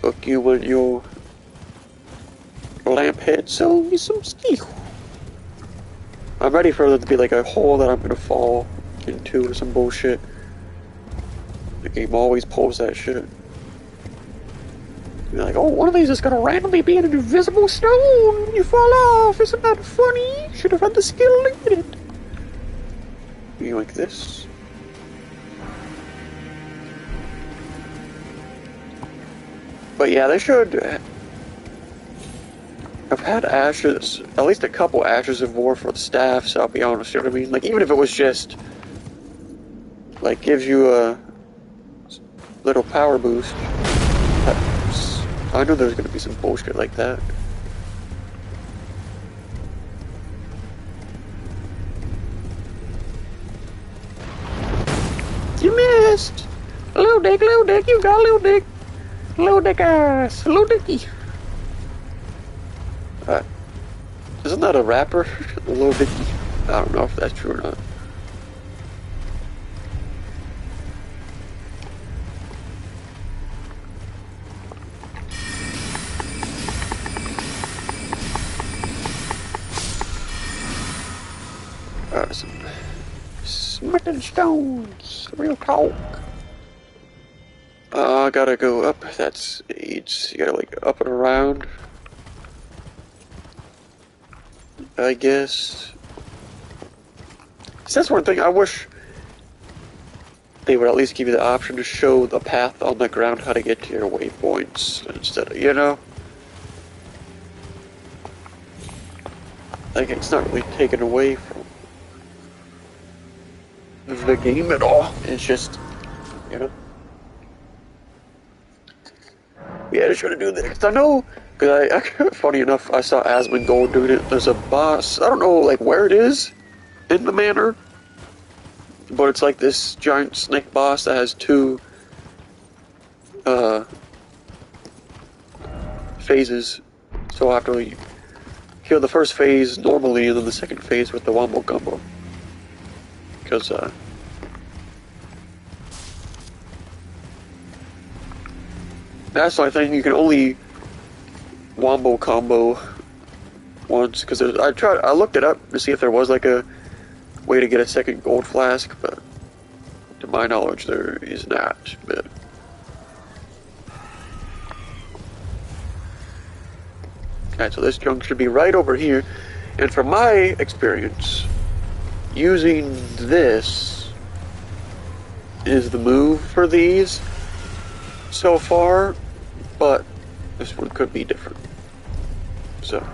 Fuck you and your... lamp head, sell me some steel. I I'm ready for there to be like a hole that I'm gonna fall into or some bullshit. The game always pulls that shit. You're like, oh, one of these is gonna randomly be an invisible stone when you fall off. Isn't that funny? Should have had the skill limited. You like this? But yeah, they should have had ashes, at least a couple ashes of war for the staff, so I'll be honest, you know what I mean? Like, even if it was just, like, gives you a little power boost. I know there's gonna be some bullshit like that. You missed! Little dick, you got little dick. Little dick ass, little dicky. Isn't that a rapper? Little dicky? I don't know if that's true or not. Some smitten stones, real talk. I gotta go up, that's AIDS. You gotta like up and around, I guess. So that's one thing, I wish they would at least give you the option to show the path on the ground how to get to your waypoints instead of, you know? Like, it's not really taken away from the game at all. It's just, you know? Yeah, they should have do that. Cause I know, funny enough, I saw Asmongold doing it. There's a boss, I don't know, like, where it is in the manor, but it's like this giant snake boss that has two, phases. So after you kill the first phase normally, and then the second phase with the Wombo Gumbo. Because, that's the thing, you can only Wombo combo once, because I looked it up to see if there was like a way to get a second gold flask, but to my knowledge there is not. But alright, so this junk should be right over here, and from my experience, using this is the move for these so far, but this one could be different. So,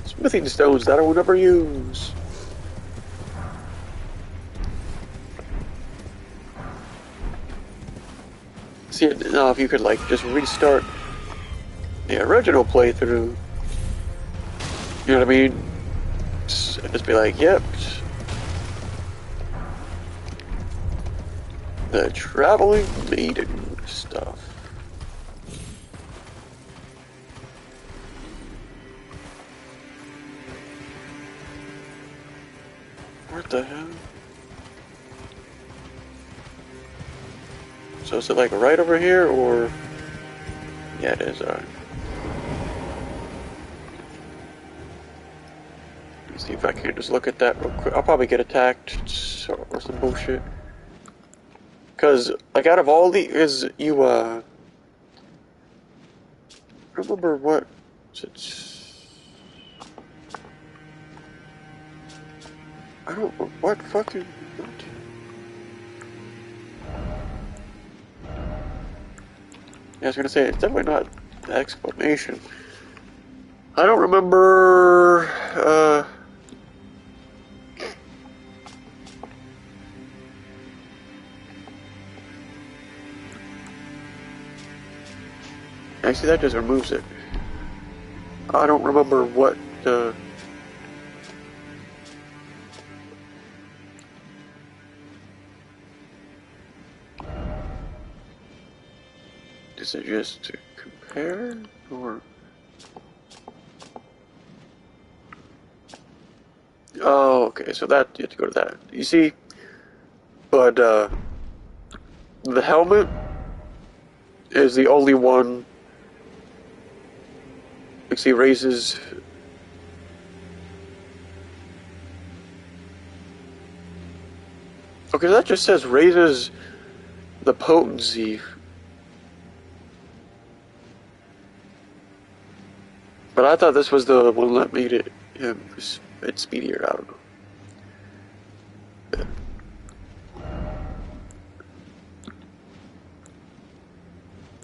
smithing stones that I will never use. See, now if you could like just restart the original playthrough, you know what I mean? Just be like, yep. The traveling maiden stuff. What the hell? So is it like right over here, or? Yeah, it is, alright. Let's see if I can just look at that real quick. I'll probably get attacked or some bullshit. Cause, like, out of all these, you, remember what? I don't know, what fucking, what? Yeah, I was gonna say, it's definitely not the exclamation. I don't remember, actually, that just removes it. I don't remember what, is it just to compare, or? Oh, okay, so that, you have to go to that. You see, but, the helmet is the only one. Like, see, raises Okay, that just says raises the potency. But I thought this was the one that made it it's speedier. I don't know.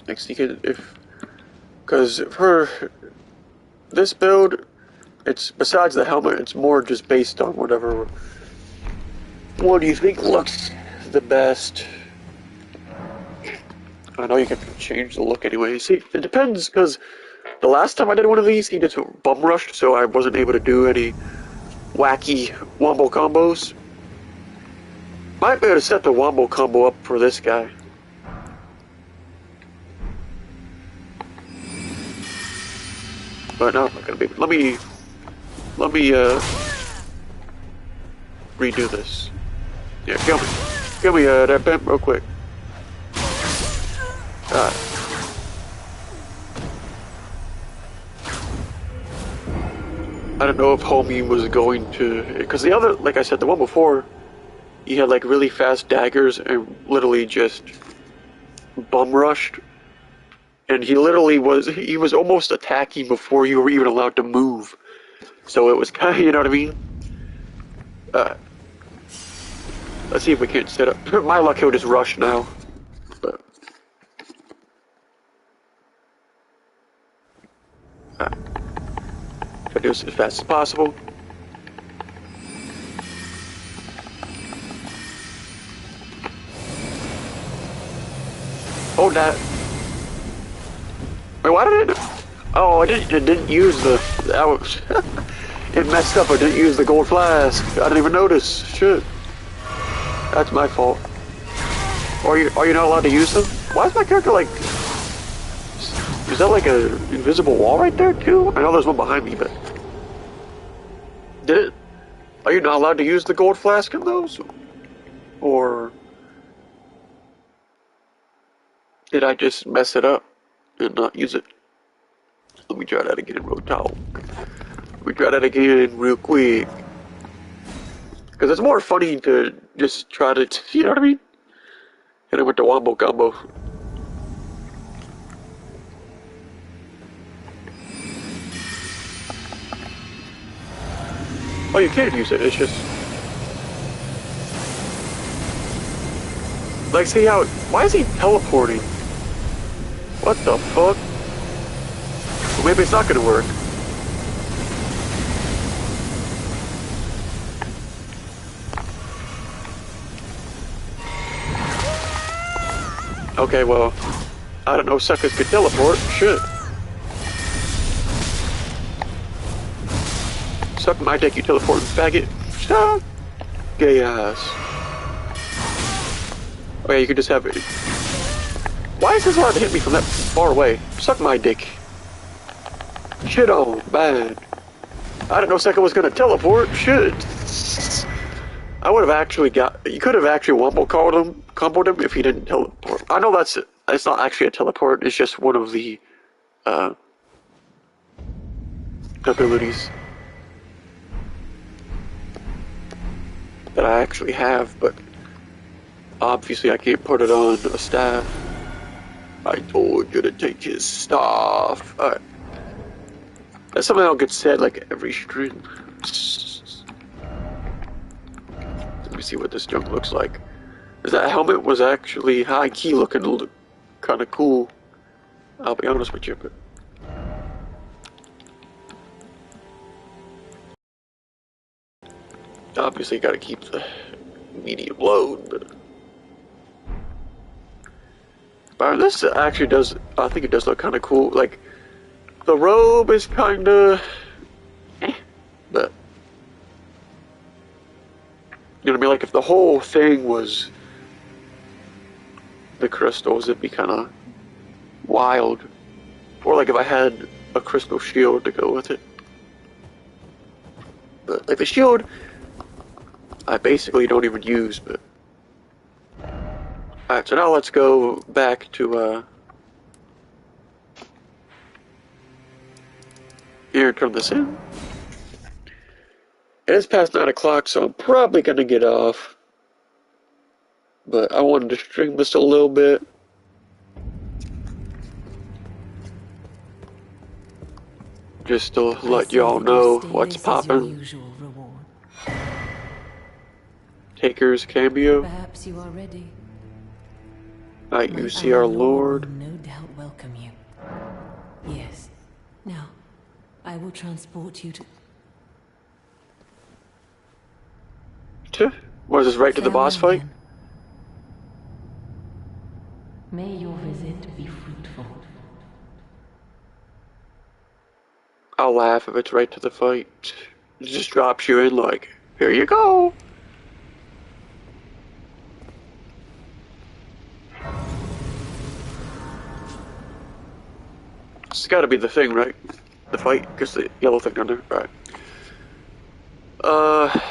Next, you can because for this build, it's besides the helmet, it's more just based on whatever. What do you think looks the best? I know you can change the look anyway. See, it depends because the last time I did one of these, he just bum rushed, so I wasn't able to do any wacky wombo combos. Might be able to set the wombo combo up for this guy. But no, I'm not gonna be. Let me redo this. Yeah, kill me that pimp real quick. I don't know if homie was going to, because the other, like I said, the one before, he had like really fast daggers and literally just bum rushed. And he was almost attacking before you were even allowed to move. So it was kind of, you know what I mean? Let's see if we can't set up. My luck, he'll just rush now. But, try to do this as fast as possible. Oh, that. Wait, why did it? Oh, it didn't use the. That was. It messed up. I didn't use the gold flask. I didn't even notice. Shit. That's my fault. Are you not allowed to use them? Why is my character like? Is that like a invisible wall right there too? I know there's one behind me, but did it? Are you not allowed to use the gold flask in those? Or did I just mess it up and not use it? Let me try that again, real talk. Let me try that again real quick. Because it's more funny to just try to, you know what I mean? Hit it with the wombo combo. Oh, you can use it, it's just... Like, see how... Why is he teleporting? What the fuck? Well, maybe it's not gonna work. Okay, well... I don't know, suckers could teleport. Shit. Suck my dick, you teleporting faggot. Stop! Gay ass. Oh yeah, you could just have it. Why is this allowed to hit me from that far away? Suck my dick. Shit on, bad. I didn't know Second was gonna teleport. Shit. I would have actually you could have actually wombo comboed him if he didn't teleport. I know it's not actually a teleport, it's just one of the, abilities that I actually have, but obviously I can't put it on a staff. I told you to take his stuff. Alright. That's something that'll get said like every stream. Let me see what this junk looks like. That helmet was actually high key looking kind of cool. I'll be honest with you, but. Obviously, gotta keep the medium load, but this actually does. I think it does look kind of cool. Like the robe is kind of, but you know what I mean. Like if the whole thing was the crystals, it'd be kind of wild. Or like if I had a crystal shield to go with it. But like the shield, I basically don't even use, but... Alright, so now let's go back to, here, turn this in. It is past 9 o'clock, so I'm probably gonna get off. but I wanted to stream this a little bit. Just to let y'all know what's poppin'. Taker's cameo. Perhaps you are ready. You see our Lord. Will no doubt welcome you. Yes. Now, I will transport you to... What is this, right to the boss fight? May your visit be fruitful. I'll laugh if it's right to the fight. It just drops you in like, here you go. It's gotta be the thing, right? The fight, because the yellow thing down there. Alright.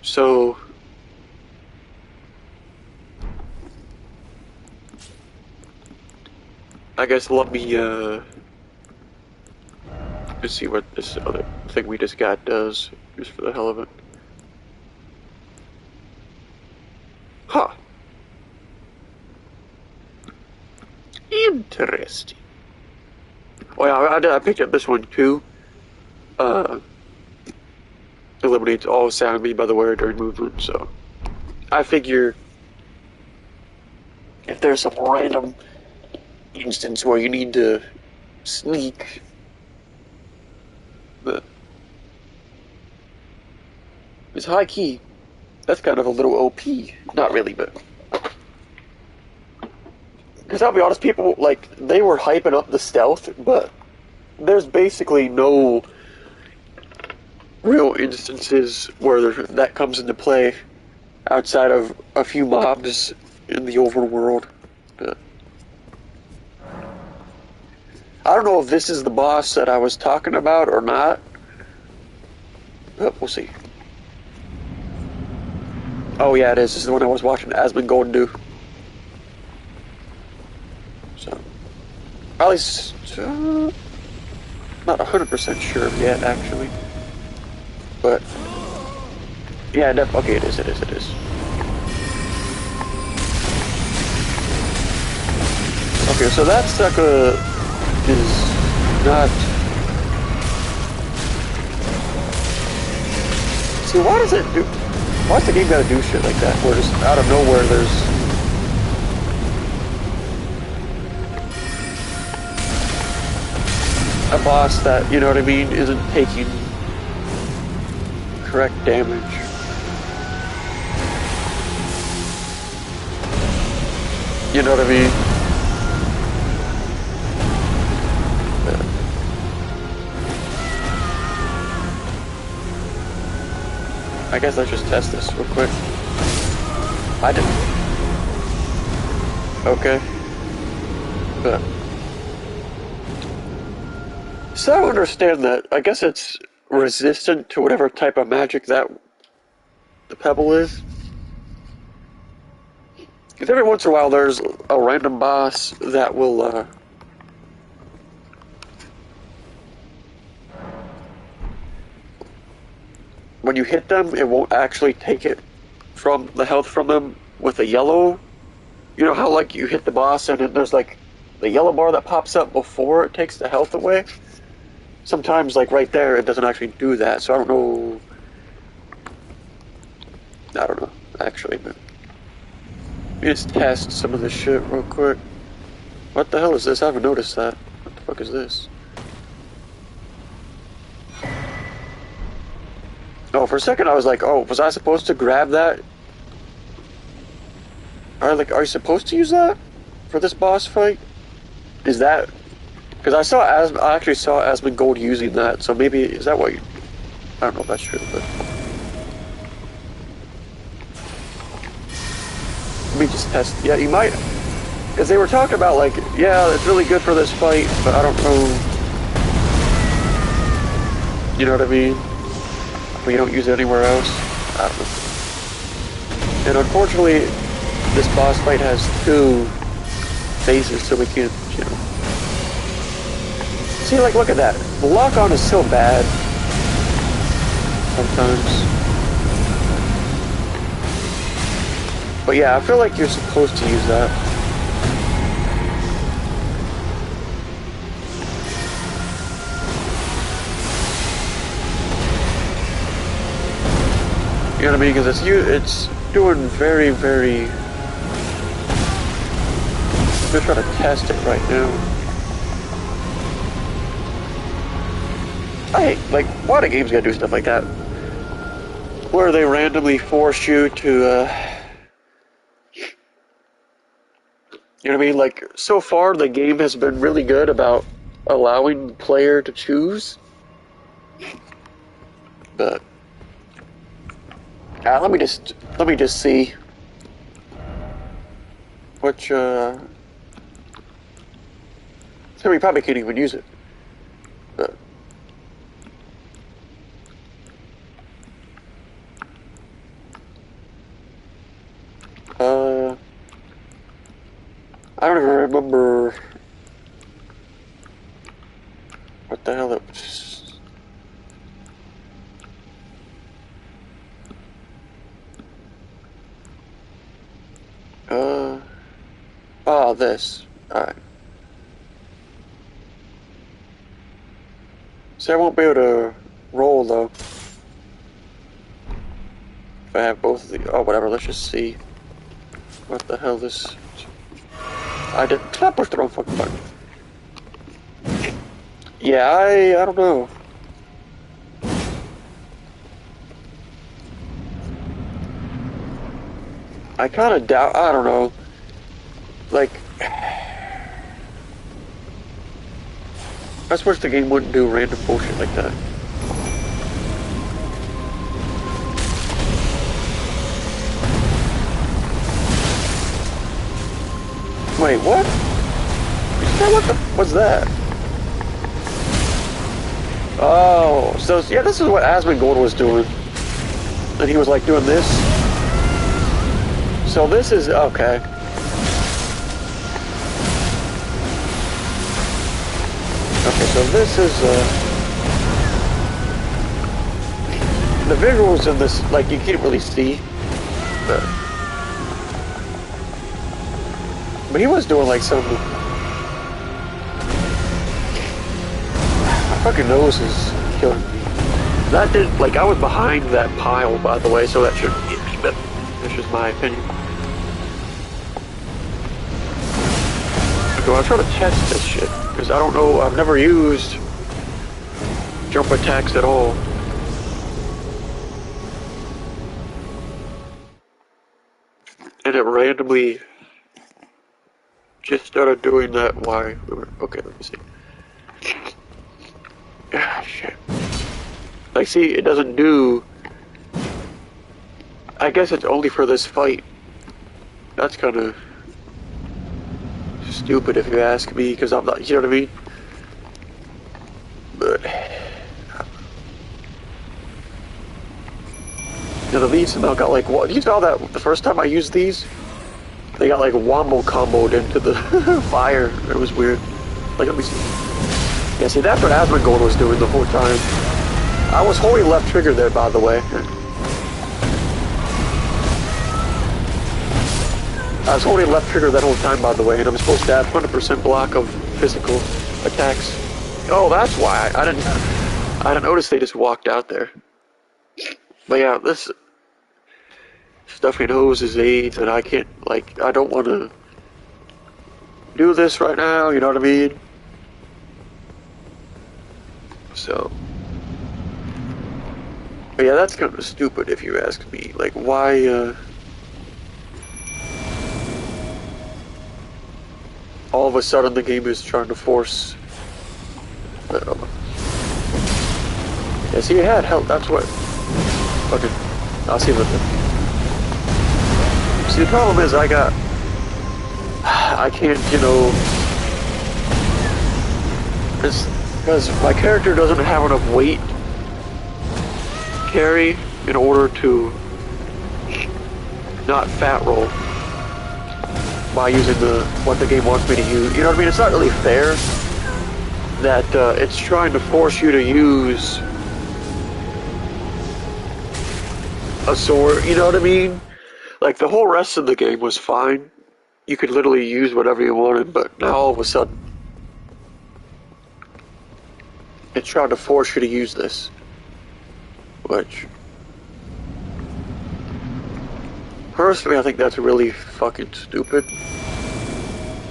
So... I guess let me, let's see what this other thing we just got does, just for the hell of it. Huh. Interesting. Oh yeah, I picked up this one too. Eliminates all sound made by the wearer during movement, so... I figure... if there's some random instance where you need to sneak... But... it's high key. That's kind of a little OP. Not really, but... because I'll be honest, people, like, they were hyping up the stealth, but there's basically no real instances where that comes into play outside of a few mobs in the overworld. But I don't know if this is the boss that I was talking about or not, but we'll see. Oh yeah, it is. This is the one I was watching Asmongold do. So, at least, not 100% sure yet, actually. But, yeah, okay, it is. Okay, so that sucker is not... see, why does it do... why's the game gotta do shit like that, where just out of nowhere there's... a boss that, you know what I mean, isn't taking correct damage. You know what I mean? I guess let's just test this real quick. I didn't. Okay. But... so I don't understand that. I guess it's resistant to whatever type of magic that the pebble is. Because every once in a while there's a random boss that will, when you hit them, it won't actually take it from the health from them with a yellow. You know how, like, you hit the boss and then there's, like, the yellow bar that pops up before it takes the health away? Sometimes, like, right there, it doesn't actually do that, so I don't know... I don't know, actually, but... let me just test some of this shit real quick. What the hell is this? I haven't noticed that. What the fuck is this? Oh, for a second I was like, oh, was I supposed to grab that? Are you supposed to use that? For this boss fight? Is that... because I actually saw Asmongold using that, so maybe, is that what you... I don't know if that's true, but... let me just test, yeah, you might... because they were talking about, like, yeah, it's really good for this fight, but I don't know... you know what I mean? We don't use it anywhere else? I don't know. And unfortunately, this boss fight has 2 phases, so we can't, you know... see, like, look at that. The lock-on is so bad. Sometimes. But yeah, I feel like you're supposed to use that. You know what I mean? Because it's doing very, very... I'm just trying to test it right now. I hate, like, why do games gotta do stuff like that? Where they randomly force you to, you know what I mean? Like, so far the game has been really good about allowing the player to choose. But let me just see which so we probably can't even use it. But I don't even remember what the hell it was. Oh, this. Alright. See, I won't be able to roll, though. If I have both of the... Oh, whatever, let's just see what the hell this... I pushed the wrong fucking button. Yeah, I don't know. I kind of doubt... I don't know. Like... I just wish the game wouldn't do random bullshit like that. Wait, what? What the was that? Oh, so yeah, this is what Asmongold was doing. And he was like doing this. So this is okay. Okay, so this is the visuals in this, like, you can't really see, but he was doing like some... My fucking nose is killing me. That did, like, I was behind that pile, by the way, so that shouldn't get me, but that's just my opinion. So I'm trying to test this shit, because I don't know, I've never used jump attacks at all. And it randomly just started doing that. Why? Okay, let me see. Ah, shit. Like, see, it doesn't do... I guess it's only for this fight. That's kind of stupid if you ask me, because I'm not, you know what I mean? But... You know, these now got like, what? You saw that the first time I used these? They got like wombo comboed into the fire. It was weird. Like, let me see. Yeah, see, that's what Asmongold was doing the whole time. I was holding left trigger there, by the way. I was holding left trigger that whole time, by the way, and I'm supposed to have 100% block of physical attacks. Oh, that's why. I didn't notice they just walked out there. But yeah, this stuffing hoses aids, and I can't, like, I don't want to do this right now, you know what I mean? So, but yeah, that's kind of stupid if you ask me. Like, why, all of a sudden the game is trying to force... Yeah, see, it had help, that's what... Okay, I'll see what the... See, the problem is I can't, you know... Because my character doesn't have enough weight carry in order to not fat roll by using what the game wants me to use. You know what I mean? It's not really fair that it's trying to force you to use a sword. You know what I mean? Like, the whole rest of the game was fine. You could literally use whatever you wanted, but now all of a sudden, it's trying to force you to use this. Which, personally, I think that's really fucking stupid.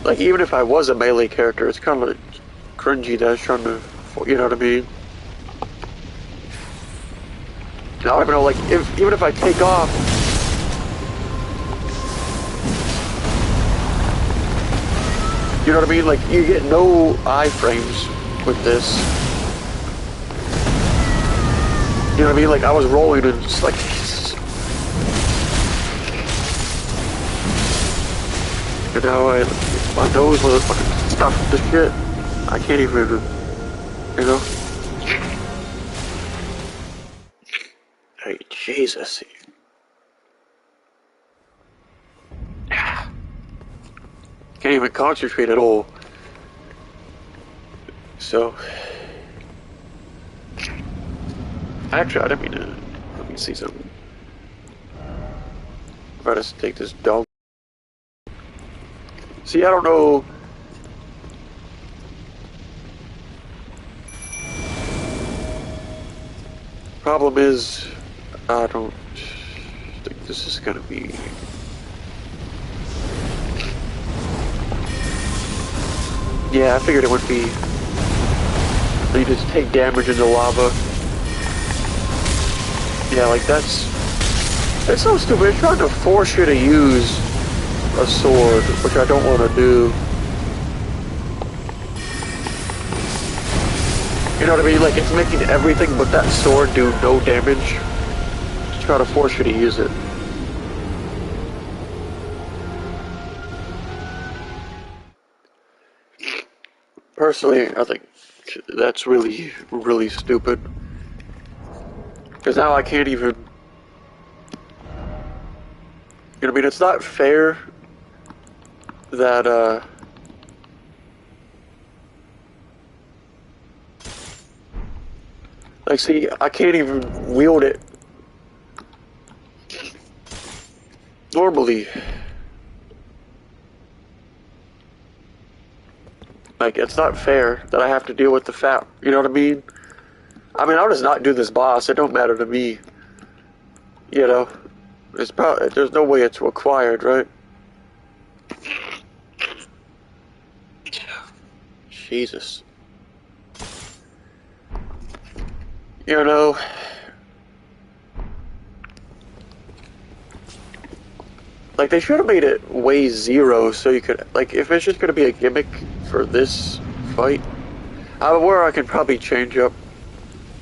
Like, even if I was a melee character, it's kind of like cringy that it's trying to, you know what I mean? I don't even know, like, even if I take off, you know what I mean? Like, you get no iframes with this. You know what I mean? Like, I was rolling and just like... And now my nose was fucking stuffed with shit. I can't even, you know? Hey, Jesus. Can't even concentrate at all. So... Actually, I didn't mean to... Let me see something. If I just take this dog... See, I don't know... Problem is... I don't think this is gonna be... Yeah, I figured it would be... You just take damage in the lava. Yeah, like that's... It's so stupid. It's trying to force you to use a sword, which I don't want to do. You know what I mean? Like, it's making everything but that sword do no damage. Just trying to force you to use it. Personally, I think that's really, really stupid. Because now I can't even... You know what I mean? It's not fair that, like, see, I can't even wield it normally. Like, it's not fair that I have to deal with the fat, you know what I mean? I mean, I'll just not do this boss, it don't matter to me. You know? It's probably, there's no way it's required, right? Jesus. You know... Like, they should have made it way zero so you could... Like, if it's just gonna be a gimmick for this fight... where I can probably change up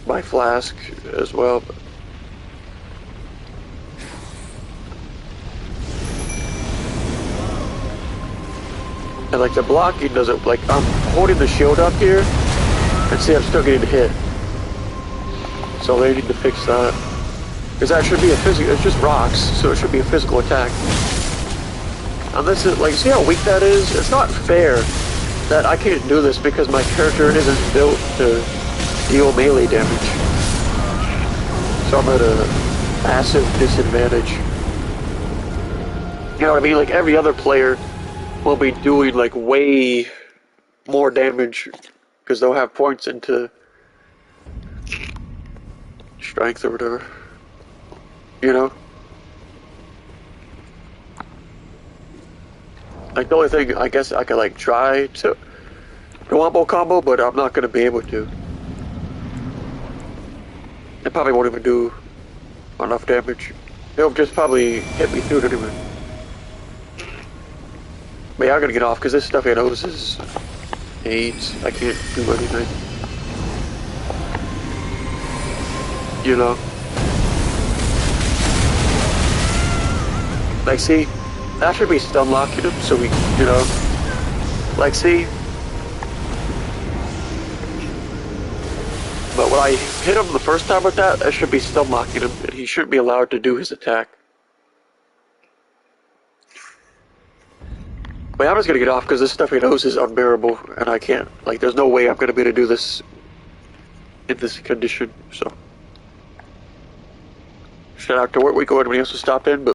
my flask as well. But... And, like, the blocking doesn't... Like, I'm holding the shield up here, and see, I'm still getting hit. So they need to fix that. Because that should be a physical... It's just rocks, so it should be a physical attack. And this is... Like, see how weak that is? It's not fair that I can't do this because my character isn't built to deal melee damage. So I'm at a massive disadvantage. You know what I mean? Like, every other player will be doing, like, way more damage because they'll have points into strength or whatever. You know? Like, the only thing, I guess I could, like, try to wombo combo, but I'm not gonna be able to. It probably won't even do enough damage. It'll just probably hit me through it anyway. But yeah, I'm gonna get off, because this stuff I notice is AIDS. I can't do anything. You know? Like, see? That should be stun locking him, so we, you know... Like, see? But when I hit him the first time with that, that should be stun locking him, and he shouldn't be allowed to do his attack. But I'm just gonna get off, because this stuff he knows is unbearable, and I can't, like, there's no way I'm gonna be able to do this in this condition, so... Shout out to Work Week or anybody else who stopped in, but